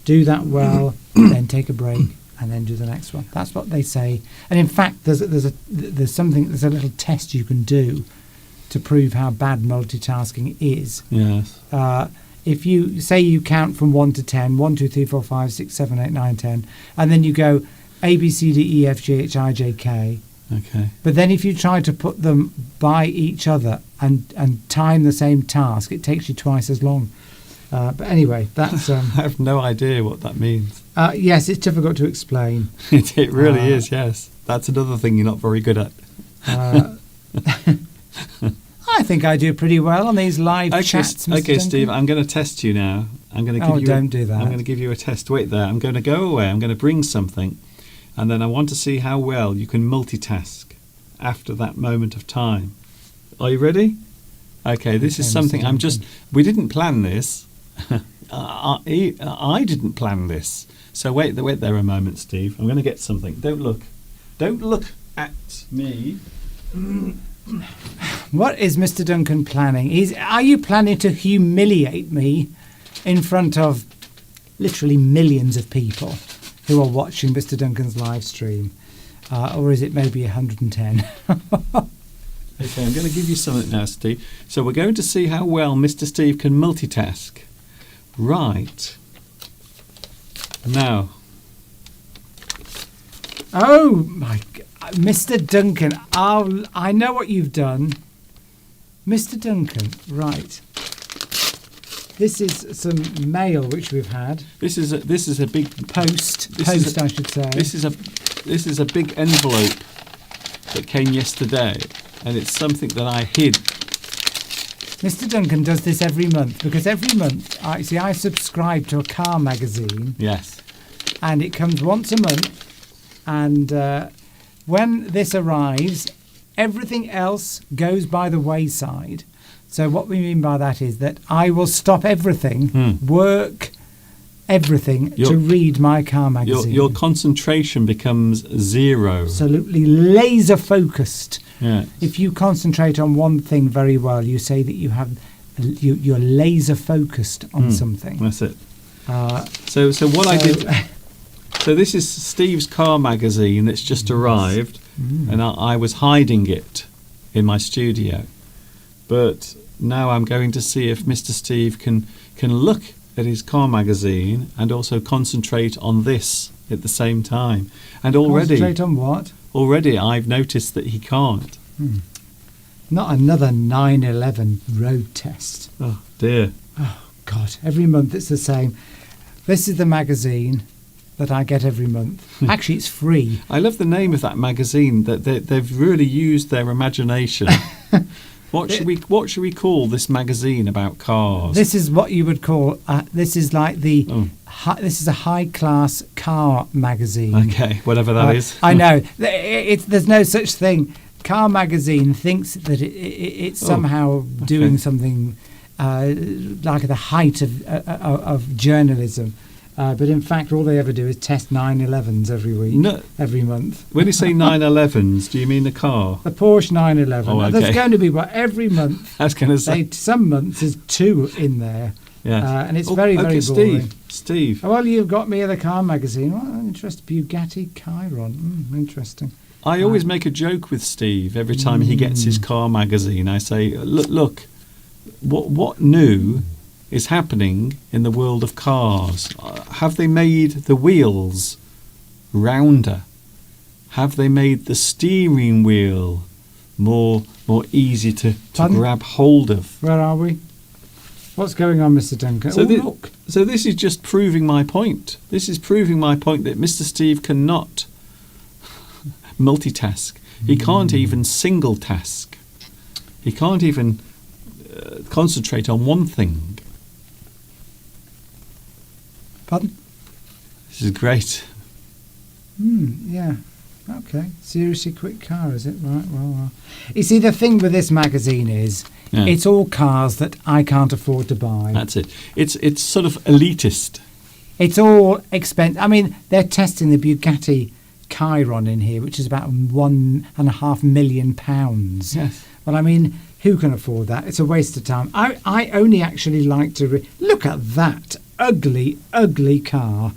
Do that well, then take a break, and then do the next one. That's what they say. And in fact, there's a little test you can do to prove how bad multitasking is. Yes. If you say you count from 1 to 10, 1, 2, 3, 4, 5, 6, 7, 8, 9, 10, and then you go A, B, C, D, E, F, G, H, I, J, K. Okay. But then if you try to put them by each other and time the same task, it takes you twice as long. But anyway, that's... I have no idea what that means. yes, it's difficult to explain. It really is, yes. That's another thing you're not very good at. I think I do pretty well on these live chats, Mr. Okay, Duncan. Steve, I'm going to test you now. I'm going to give you. Don't do that. I'm going to give you a test. Wait there. I'm going to go away. I'm going to bring something, and then I want to see how well you can multitask after that moment of time. Are you ready? Okay, this is Okay, something. Mr. We didn't plan this. I didn't plan this. So wait there a moment, Steve. I'm going to get something. Don't look at me. What is Mr. Duncan planning? Are you planning to humiliate me in front of literally millions of people who are watching Mr. Duncan's live stream? Or is it maybe 110? Okay, I'm going to give you something now, Steve. So we're going to see how well Mr. Steve can multitask. Right. Now. Oh my God. Mr. Duncan, I know what you've done. Mr. Duncan, right. This is some mail which we've had. This is a big Post, I should say. This is a big envelope that came yesterday, and it's something that I hid. Mr. Duncan does this every month because every month, I subscribe to a car magazine. Yes. And it comes once a month. And when this arrives, everything else goes by the wayside. So what we mean by that is that I will stop everything, work, everything to read my car magazine. Your concentration becomes zero. Absolutely laser focused. Yeah. If you concentrate on one thing very well, you say that you're laser focused on something. That's it. I did. So this is Steve's car magazine that's just arrived, and I was hiding it in my studio. But now I'm going to see if Mr. Steve can look at his car magazine and also concentrate on this at the same time. And Concentrate on what? Already I've noticed that he can't. Not another 9/11 road test. Oh dear. Oh God, every month it's the same. This is the magazine that I get every month. Actually, it's free. I love the name of that magazine. That they've really used their imagination. What should we call this magazine about cars? This is what you would call. This is like this is a high-class car magazine. Okay, whatever that is. I know. There's no such thing. Car magazine thinks that it's somehow doing something like the height of journalism. But in fact, all they ever do is test 911s every week, every month. When you say 911s, do you mean the car? The Porsche 911. Oh, okay. There's going to be every month. I was going to say. Some months there's 2 in there. Yes. And it's very boring. Steve. Oh, well, you've got me the car magazine. What an interesting Bugatti Chiron. Interesting. I always make a joke with Steve every time he gets his car magazine. I say, look, what new is happening in the world of cars? Have they made the wheels rounder? Have they made the steering wheel more easy to grab hold of? Where are we? What's going on, Mr. Duncan? Look. So this is just proving my point. This is proving my point that Mr. Steve cannot multitask. He can't even single task. He can't even concentrate on one thing. Pardon? This is great. Yeah. Okay. Seriously quick car, is it? Right, well. You see, the thing with this magazine is it's all cars that I can't afford to buy. That's it. It's sort of elitist. It's all expensive. I mean, they're testing the Bugatti Chiron in here, which is about £1.5 million. Yes. Well, I mean, who can afford that? It's a waste of time. I only actually like to look at that ugly, ugly car.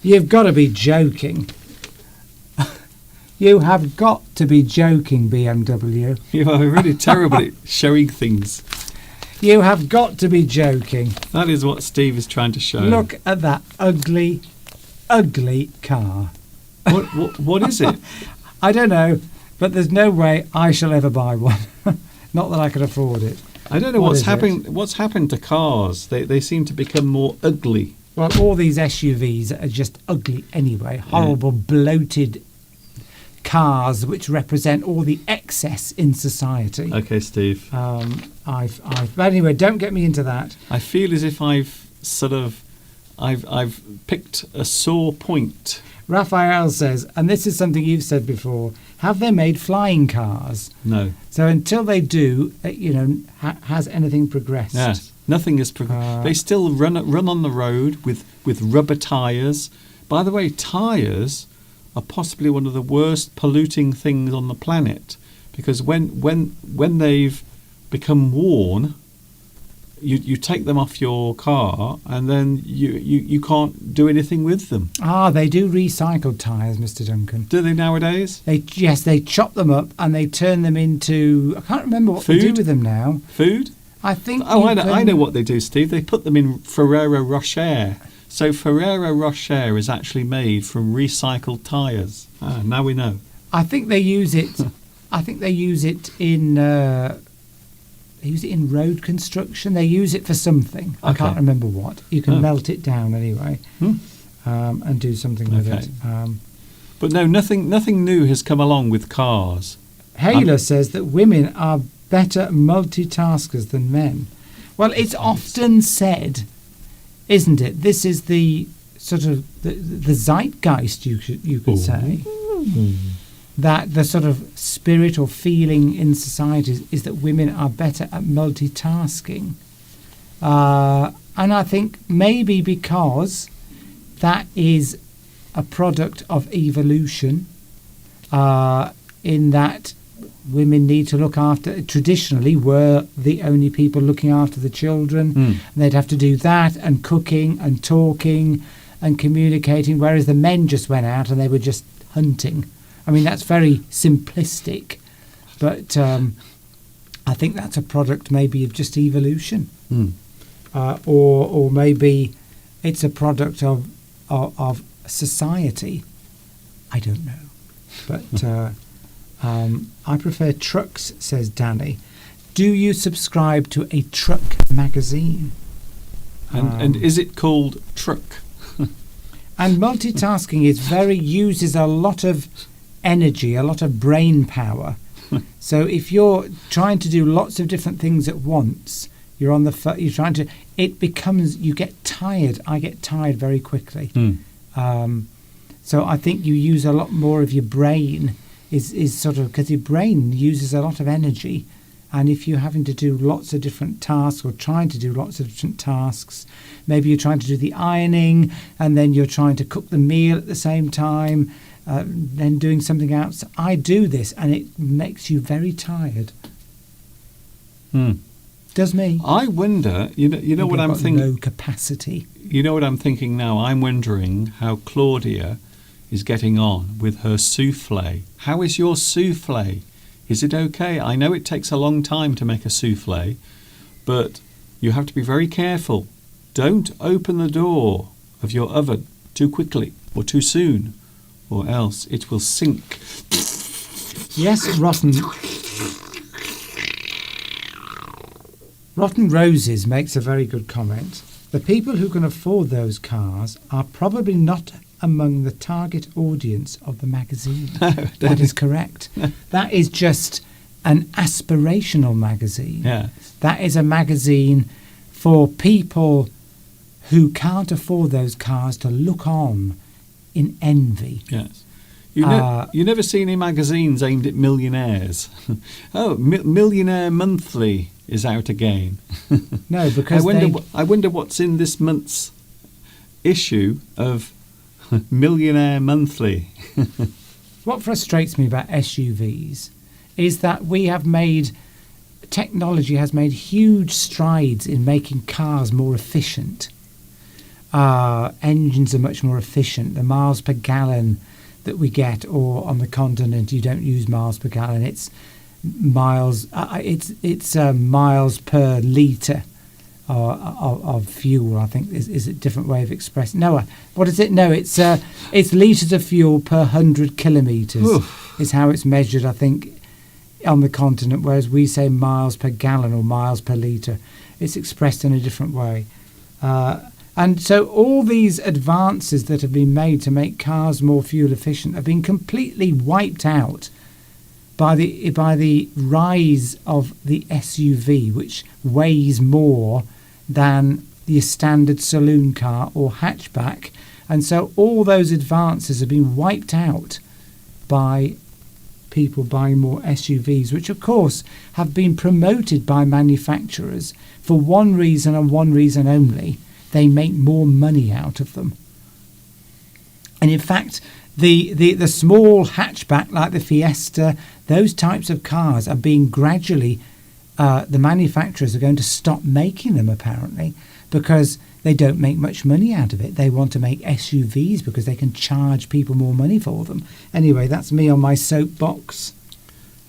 You've got to be joking. You have got to be joking, BMW. You are really terrible at showing things. You have got to be joking. That is what Steve is trying to show. Look at that ugly, ugly car. What is it? I don't know, but there's no way I shall ever buy one. Not that I can afford it. I don't know What what's is it? happened. What's happened to cars? They seem to become more ugly. Well, all these SUVs are just ugly anyway. Horrible, bloated cars which represent all the excess in society. Okay, Steve. But anyway, don't get me into that. I feel as if I've picked a sore point. Raphael says, and this is something you've said before, have they made flying cars? No. So until they do, has anything progressed? Yes. Nothing is. They still run on the road with rubber tyres. By the way, tyres are possibly one of the worst polluting things on the planet, because when they've become worn, you take them off your car and then you can't do anything with them. They do recycled tyres, Mr. Duncan. Do they nowadays? They chop them up and they turn them into, I can't remember what they do Food? with them now. Food? I think. I know what they do, Steve. They put them in Ferrero Rocher. So Ferrero Rocher is actually made from recycled tyres. Now we know. I think they use it. I think they use it in. They use it in road construction. They use it for something. I can't remember what. You can melt it down anyway, and do something with it. But no, nothing new has come along with cars. Hayler says that women are better multitaskers than men. Well, it's often said, isn't it? This is the sort of the zeitgeist, you could say, that the sort of spirit or feeling in society is that women are better at multitasking. And I think maybe because that is a product of evolution, in that women need to look after, traditionally were the only people looking after the children. They'd have to do that and cooking and talking and communicating, whereas the men just went out and they were just hunting. I mean, that's very simplistic, but I think that's a product maybe of just evolution. Or maybe it's a product of society. I don't know. But I prefer trucks, says Danny. Do you subscribe to a truck magazine? And is it called Truck? And multitasking uses a lot of energy, a lot of brain power. So if you're trying to do lots of different things at once, you get tired. I get tired very quickly. So I think you use a lot more of your brain, is sort of, because your brain uses a lot of energy. And if you're having to do lots of different tasks or trying to do lots of different tasks, maybe you're trying to do the ironing and then you're trying to cook the meal at the same time, then doing something else. I do this and it makes you very tired. Does me. I wonder, you know what I'm thinking? Low capacity. You know what I'm thinking now? I'm wondering how Claudia is getting on with her souffle. How is your souffle? Is it okay? I know it takes a long time to make a souffle, but you have to be very careful. Don't open the door of your oven too quickly or too soon, or else it will sink. Yes, Rotten Roses makes a very good comment. The people who can afford those cars are probably not among the target audience of the magazine. That is correct. That is just an aspirational magazine. Yeah. That is a magazine for people who can't afford those cars to look on in envy. Yes. You never see any magazines aimed at millionaires. Millionaire Monthly is out again. No, because I wonder what's in this month's issue of Millionaire Monthly. What frustrates me about SUVs is that technology has made huge strides in making cars more efficient. Engines are much more efficient. The miles per gallon that we get, or on the continent, you don't use miles per gallon. It's miles. It's miles per litre of fuel. I think is a different way of expressing. No, what is it? No, it's litres of fuel per 100 kilometres is how it's measured. I think on the continent, whereas we say miles per gallon or miles per litre, it's expressed in a different way. And so all these advances that have been made to make cars more fuel efficient have been completely wiped out by the rise of the SUV, which weighs more than the standard saloon car or hatchback. And so all those advances have been wiped out by people buying more SUVs, which of course have been promoted by manufacturers for one reason and one reason only: they make more money out of them. And in fact, the small hatchback like the Fiesta, those types of cars are being gradually, the manufacturers are going to stop making them apparently, because they don't make much money out of it. They want to make SUVs because they can charge people more money for them. Anyway, that's me on my soapbox.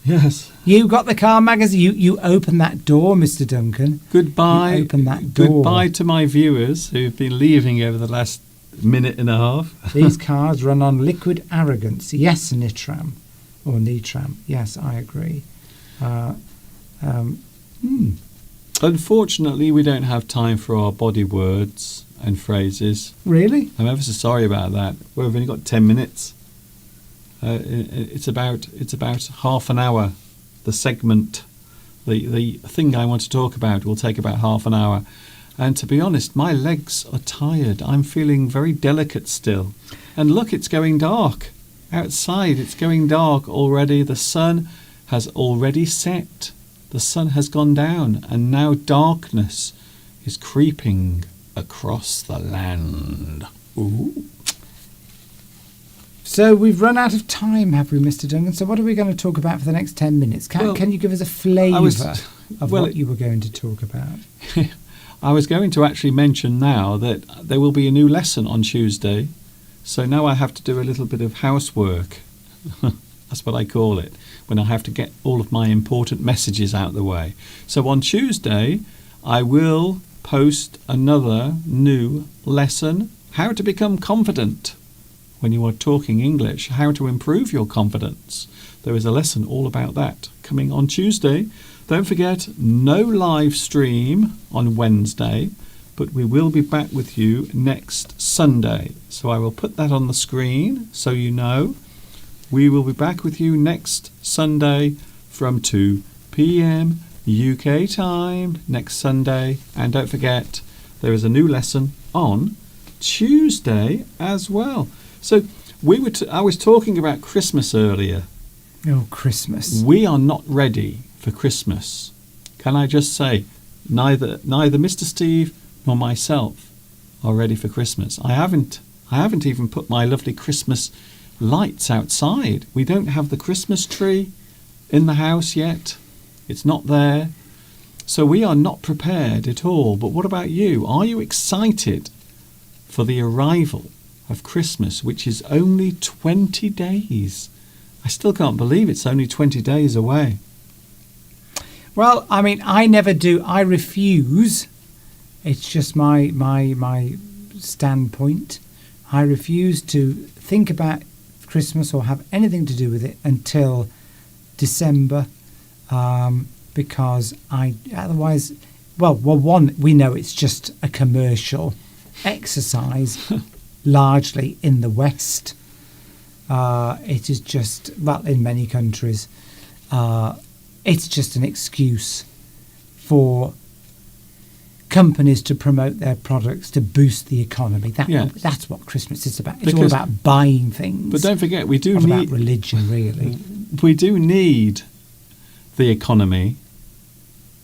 Yes. You got the car magazine. You open that door, Mr. Duncan. Goodbye. You open that door. Goodbye to my viewers who've been leaving over the last minute and a half. These cars run on liquid arrogance. Yes, Nitram. Or Nitram. Yes, I agree. Unfortunately, we don't have time for our body words and phrases. Really? I'm ever so sorry about that. We've only got 10 minutes. It's about half an hour. The segment, the thing I want to talk about will take about half an hour. And to be honest, my legs are tired. I'm feeling very delicate still. And look, it's going dark. Outside, it's going dark already. The sun has already set. The sun has gone down, and now darkness is creeping across the land. Ooh. So we've run out of time, have we, Mr. Duncan? So what are we going to talk about for the next 10 minutes? Can you give us a flavour of what you were going to talk about? I was going to actually mention now that there will be a new lesson on Tuesday. So now I have to do a little bit of housework. That's what I call it, when I have to get all of my important messages out of the way. So on Tuesday, I will post another new lesson, how to become confident when you are talking English, how to improve your confidence. There is a lesson all about that coming on Tuesday. Don't forget, no live stream on Wednesday, but we will be back with you next Sunday. So I will put that on the screen so you know. We will be back with you next Sunday from 2 p.m. UK time next Sunday. And don't forget, there is a new lesson on Tuesday as well. So I was talking about Christmas earlier. Oh, Christmas. We are not ready for Christmas. Can I just say, neither Mr. Steve nor myself are ready for Christmas. I haven't even put my lovely Christmas lights outside. We don't have the Christmas tree in the house yet. It's not there. So we are not prepared at all. But what about you? Are you excited for the arrival of Christmas, which is only 20 days? I still can't believe it's only 20 days away. Well, I mean, I never do. I refuse. It's just my standpoint. I refuse to think about Christmas or have anything to do with it until December, because otherwise, one, we know it's just a commercial exercise, largely in the West. It is just, in many countries, it's just an excuse for companies to promote their products to boost the economy. That's what Christmas is about. It's all about buying things. But don't forget, we do not need about religion, really. We do need the economy.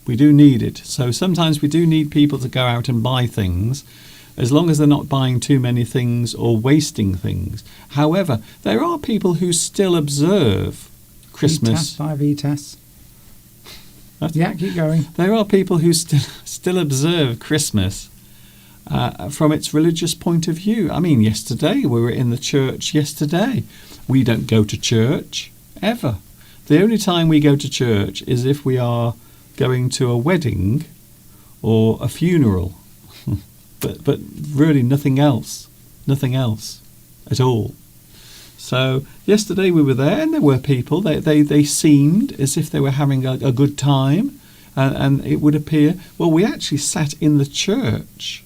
We do need it. So sometimes we do need people to go out and buy things. as long as they're not buying too many things or wasting things. However, there are people who still observe Christmas. VTAS. Yeah, keep going. There are people who still observe Christmas from its religious point of view. I mean, yesterday we were in the church. Yesterday, we don't go to church ever. The only time we go to church is if we are going to a wedding or a funeral, but really nothing else at all. So yesterday we were there, and there were people. They seemed as if they were having a good time, and it would appear. Well, we actually sat in the church,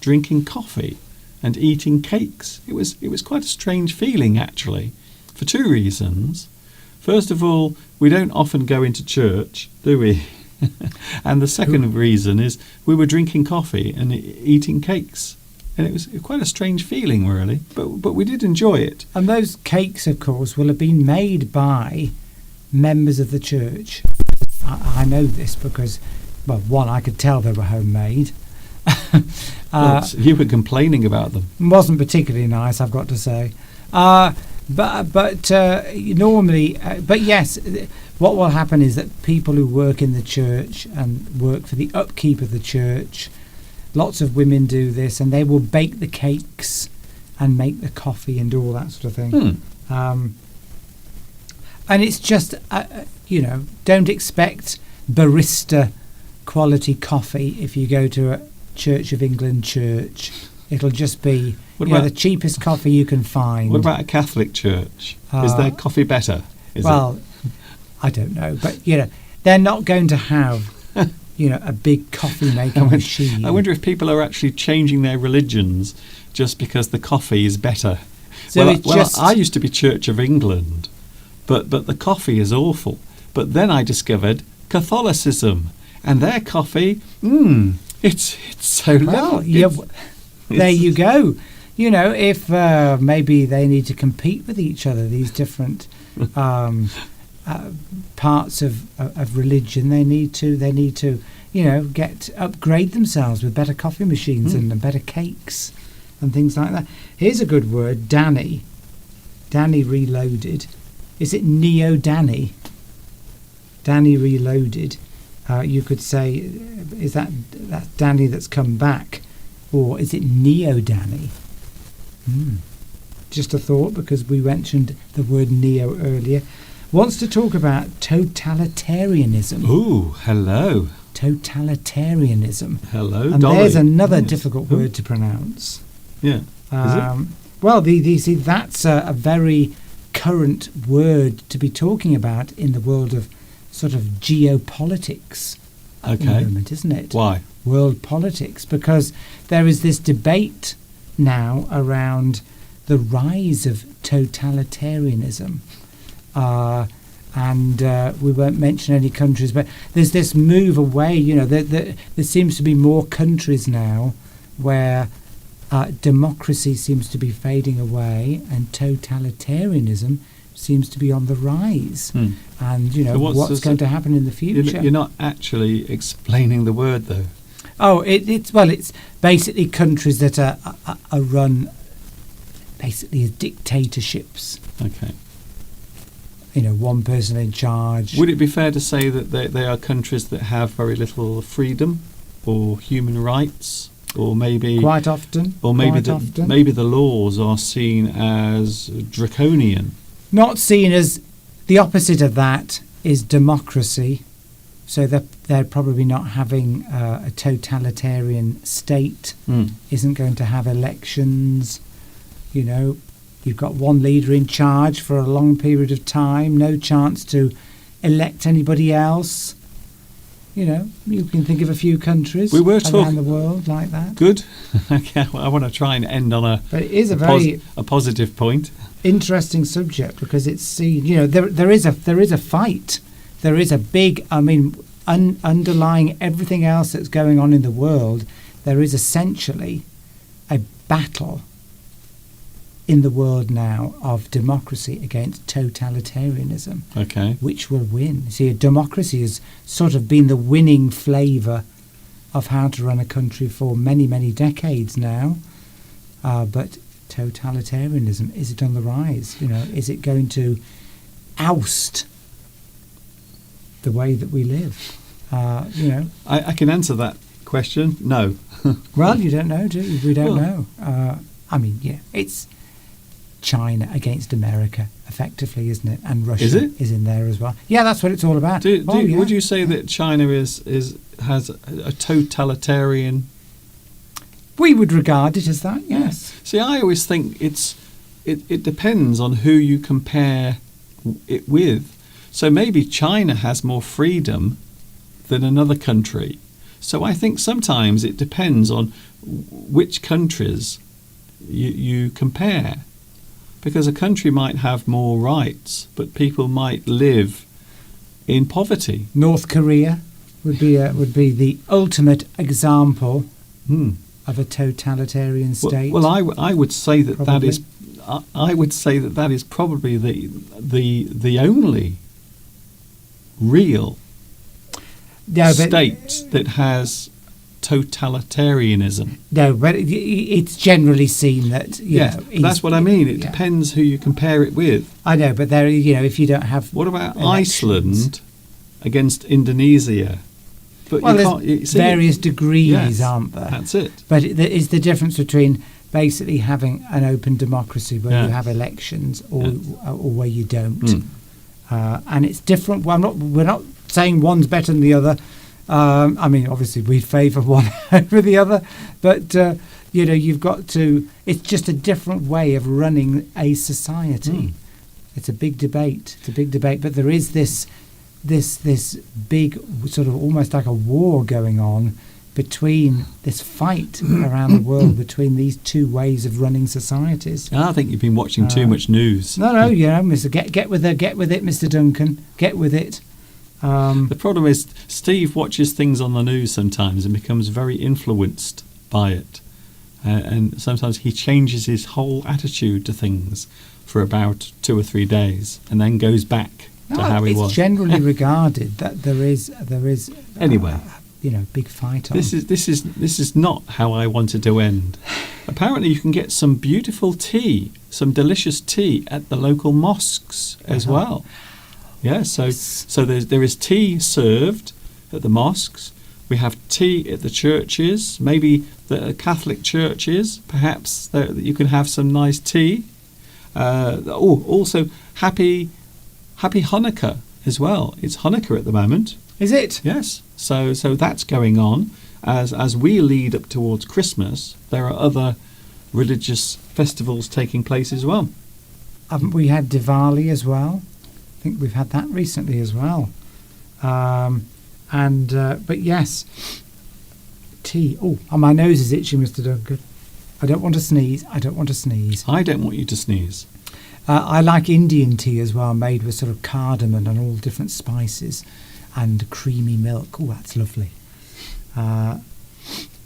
drinking coffee and eating cakes. It was quite a strange feeling, actually, for two reasons. First of all, we don't often go into church, do we? And the second reason is we were drinking coffee and eating cakes. And it was quite a strange feeling, really. But we did enjoy it. And those cakes, of course, will have been made by members of the church. I know this because, well, one, I could tell they were homemade. Well, you were complaining about them. Wasn't particularly nice, I've got to say. But normally, but yes, what will happen is that people who work in the church and work for the upkeep of the church, lots of women do this, and they will bake the cakes and make the coffee and do all that sort of thing. And it's just, don't expect barista quality coffee if you go to a Church of England church. It'll just be the cheapest coffee you can find. What about a Catholic church? Is their coffee better? I don't know, but they're not going to have a big coffee making machine. I wonder if people are actually changing their religions just because the coffee is better. So I used to be Church of England, but the coffee is awful. But then I discovered Catholicism, and their coffee, it's so lovely. There you go. If maybe they need to compete with each other, these different parts of religion, they need to upgrade themselves with better coffee machines and better cakes and things like that. Here's a good word, Danny Reloaded. Is it Neo Danny? Danny Reloaded. You could say, is that Danny that's come back, or is it Neo Danny? Just a thought, because we mentioned the word neo earlier. Wants to talk about totalitarianism. Ooh, hello. Totalitarianism. Hello, and Dolly. there's another difficult word to pronounce. Yeah. Is it? Well, see, that's a very current word to be talking about in the world of sort of geopolitics at the moment, isn't it? Why? World politics, because there is this debate now around the rise of totalitarianism. And we won't mention any countries, but there's this move away. There seems to be more countries now where democracy seems to be fading away and totalitarianism seems to be on the rise. And So what's going to happen in the future? You're not actually explaining the word, though. Oh, it's basically countries that are run basically as dictatorships. Okay. One person in charge. Would it be fair to say that they are countries that have very little freedom or human rights, or maybe quite often, maybe the laws are seen as draconian? Not seen as the opposite of that is democracy. So they're probably not having a totalitarian state. Isn't going to have elections. You've got one leader in charge for a long period of time, no chance to elect anybody else. You can think of a few countries around the world like that. Good. Okay, I want to try and end on but it is a positive point. Interesting subject, because it's seen. There is a fight. There is a big. Underlying everything else that's going on in the world, there is essentially a battle in the world now of democracy against totalitarianism. Okay. Which will win? See, democracy has sort of been the winning flavour of how to run a country for many, many decades now. But totalitarianism, is it on the rise? Is it going to oust the way that we live? I can answer that question. No. Well, you don't know, do you? We don't know. It's China against America, effectively, isn't it? And Russia is in there as well. Yeah, that's what it's all about. Would you say that China has a totalitarian? We would regard it as that, yes. See, I always think it depends on who you compare it with. So maybe China has more freedom than another country. So I think sometimes it depends on which countries you compare. Because a country might have more rights, but people might live in poverty. North Korea would be the ultimate example of a totalitarian state. Well, I would say that that is probably the only real state that has totalitarianism. No, but it's generally seen that. That's what I mean. It depends who you compare it with. I know, but there, if you don't have. What about Iceland against Indonesia? But there's various degrees, aren't there? That's it. But it's the difference between basically having an open democracy where you have elections or where you don't, and it's different. Well, we're not saying one's better than the other. Obviously we favour one over the other, but you've got to. It's just a different way of running a society. It's a big debate. But there is this big sort of almost like a war going on between this fight around the world between these two ways of running societies. I think you've been watching too much news. No, Mr. Get with it, Mr. Duncan. Get with it. The problem is Steve watches things on the news sometimes and becomes very influenced by it. And sometimes he changes his whole attitude to things for about 2 or 3 days and then goes back to how he was. It's generally regarded that there is anyway, big fight on. This is not how I wanted to end. Apparently you can get some beautiful tea, some delicious tea at the local mosques as well. Yeah, so there is tea served at the mosques. We have tea at the churches, maybe the Catholic churches. Perhaps you can have some nice tea. Also happy Hanukkah as well. It's Hanukkah at the moment. Is it? Yes. So that's going on. As we lead up towards Christmas, there are other religious festivals taking place as well. Haven't we had Diwali as well? I think we've had that recently as well. But yes, tea. Oh, and my nose is itchy, Mr. Duncan. I don't want to sneeze. I don't want you to sneeze. I like Indian tea as well, made with sort of cardamom and all different spices and creamy milk. Oh, that's lovely.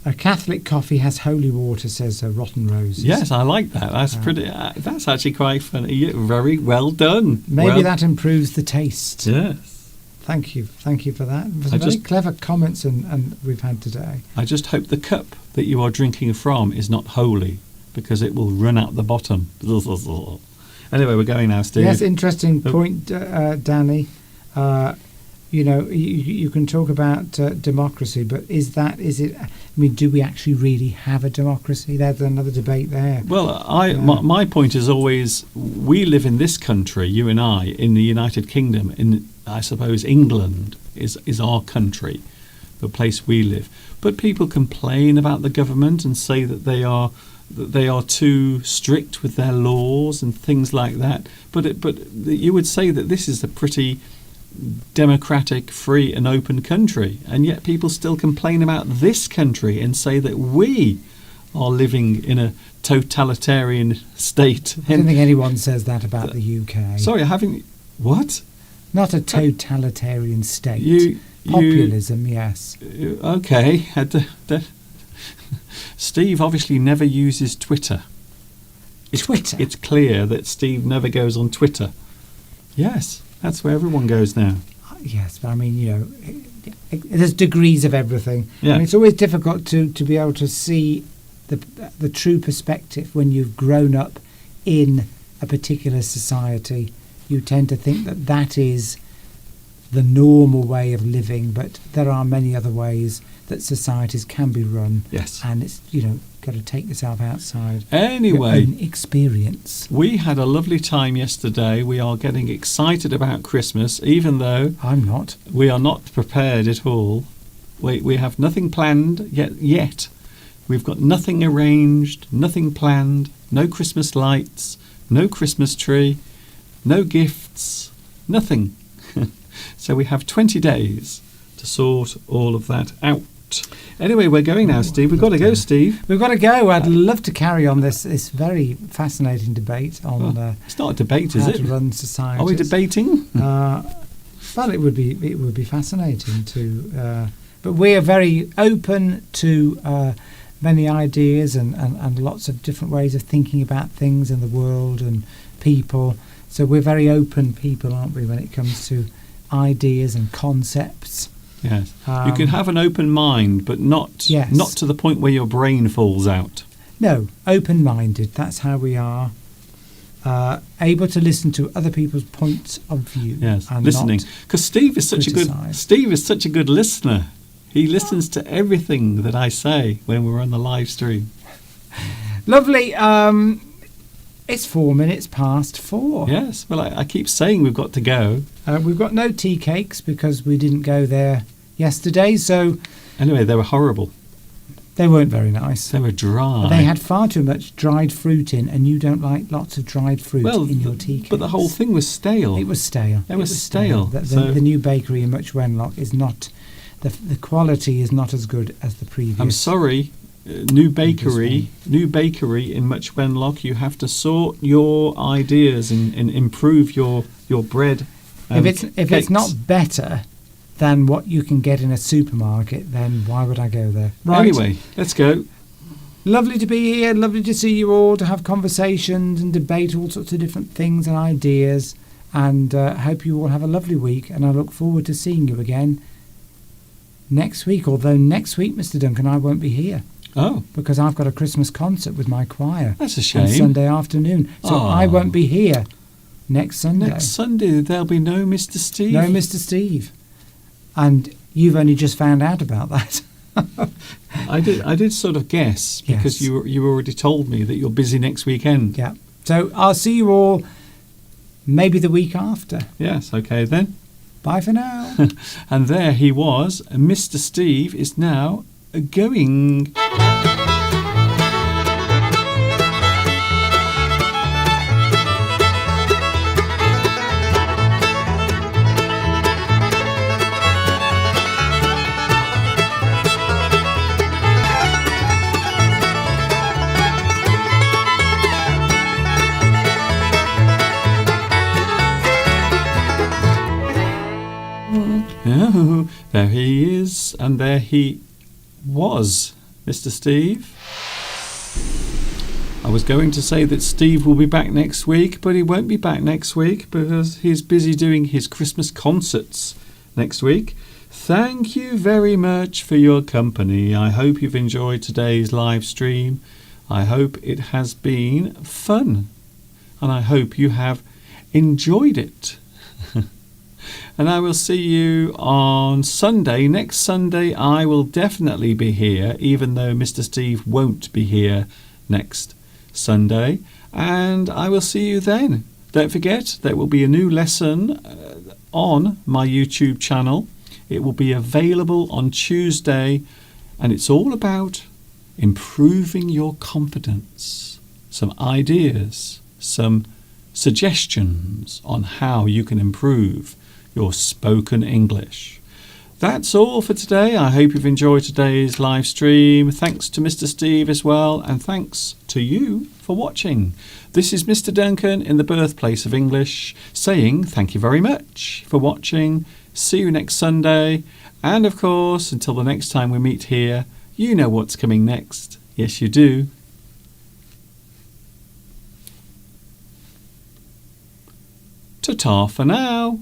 A Catholic coffee has holy water, says Rotten Roses. Yes, I like that. That's pretty. That's actually quite funny. Very well done. Maybe that improves the taste. Yes. Thank you for that. Very clever comments and we've had today. I just hope the cup that you are drinking from is not holy, because it will run out the bottom. Anyway, we're going now, Steve. Yes, interesting point, Danny. You can talk about democracy, but is it? I mean, do we actually really have a democracy? There's another debate there. Well, my point is always, we live in this country, you and I, in the United Kingdom. In, I suppose, England is our country, the place we live. But people complain about the government and say that they are too strict with their laws and things like that. But you would say that this is a pretty democratic, free and open country, and yet people still complain about this country and say that we are living in a totalitarian state. I don't think anyone says that about the UK. Sorry, what? Not a totalitarian state. Populism, yes. Okay. Steve obviously never uses Twitter. Twitter? It's clear that Steve never goes on Twitter. Yes. That's where everyone goes now. Yes, but I mean, there's degrees of everything. Yeah. And it's always difficult to be able to see the true perspective when you've grown up in a particular society. You tend to think that that is the normal way of living, but there are many other ways that societies can be run. Yes. And it's, got to take yourself outside. Anyway, Your own experience. we had a lovely time yesterday. We are getting excited about Christmas, even though I'm not. we are not prepared at all. We have nothing planned yet. We've got nothing arranged, nothing planned, no Christmas lights, no Christmas tree, no gifts, nothing. So we have 20 days to sort all of that out. Anyway, we're going now, Steve. We've got to go, Steve. We've got to go. I'd love to carry on this very fascinating debate on It's not a debate, is how it? to run societies. Are we debating? Well, it would be fascinating to. But we are very open to many ideas and lots of different ways of thinking about things in the world and people. So we're very open people, aren't we, when it comes to ideas and concepts. Yes. You can have an open mind, but not to the point where your brain falls out. No, open-minded. That's how we are. Able to listen to other people's points of view. Yes, and listening. not Because Steve is such a good listener. He listens to everything that I say when we're on the live stream. Lovely. It's 4 minutes past 4. Yes. Well, I keep saying we've got to go. We've got no tea cakes because we didn't go there yesterday, so Anyway, they were horrible. they weren't very nice. They were dry. They had far too much dried fruit in, and you don't like lots of dried fruit in your tea cakes. But the whole thing was stale. It was stale. It was stale. The new bakery in Much Wenlock is not... The quality is not as good as the previous. I'm sorry, new bakery in Much Wenlock. You have to sort your ideas and improve your bread. If it's not better than what you can get in a supermarket, then why would I go there? Right. Anyway, let's go. Lovely to be here. Lovely to see you all, to have conversations and debate all sorts of different things and ideas. And hope you all have a lovely week. And I look forward to seeing you again next week. Although next week, Mr. Duncan, I won't be here. Oh. Because I've got a Christmas concert with my choir. That's a shame. On Sunday afternoon. So I won't be here next Sunday. Next Sunday, there'll be no Mr. Steve. No Mr. Steve. And you've only just found out about that. I did sort of guess because you already told me that you're busy next weekend. Yeah. So I'll see you all maybe the week after. Yes, okay then. Bye for now. And there he was. Mr. Steve is now going. Oh, there he is, and there he was, Mr. Steve. I was going to say that Steve will be back next week, but he won't be back next week because he's busy doing his Christmas concerts next week. Thank you very much for your company. I hope you've enjoyed today's live stream. I hope it has been fun, and I hope you have enjoyed it. And I will see you on Sunday. Next Sunday, I will definitely be here, even though Mr. Steve won't be here next Sunday. And I will see you then. Don't forget, there will be a new lesson on my YouTube channel. It will be available on Tuesday. And it's all about improving your confidence. Some ideas, some suggestions on how you can improve your spoken English. That's all for today. I hope you've enjoyed today's live stream. Thanks to Mr. Steve as well, and thanks to you for watching. This is Mr. Duncan in the birthplace of English saying thank you very much for watching. See you next Sunday. And of course, until the next time we meet here, you know what's coming next. Yes, you do. Ta-ta for now.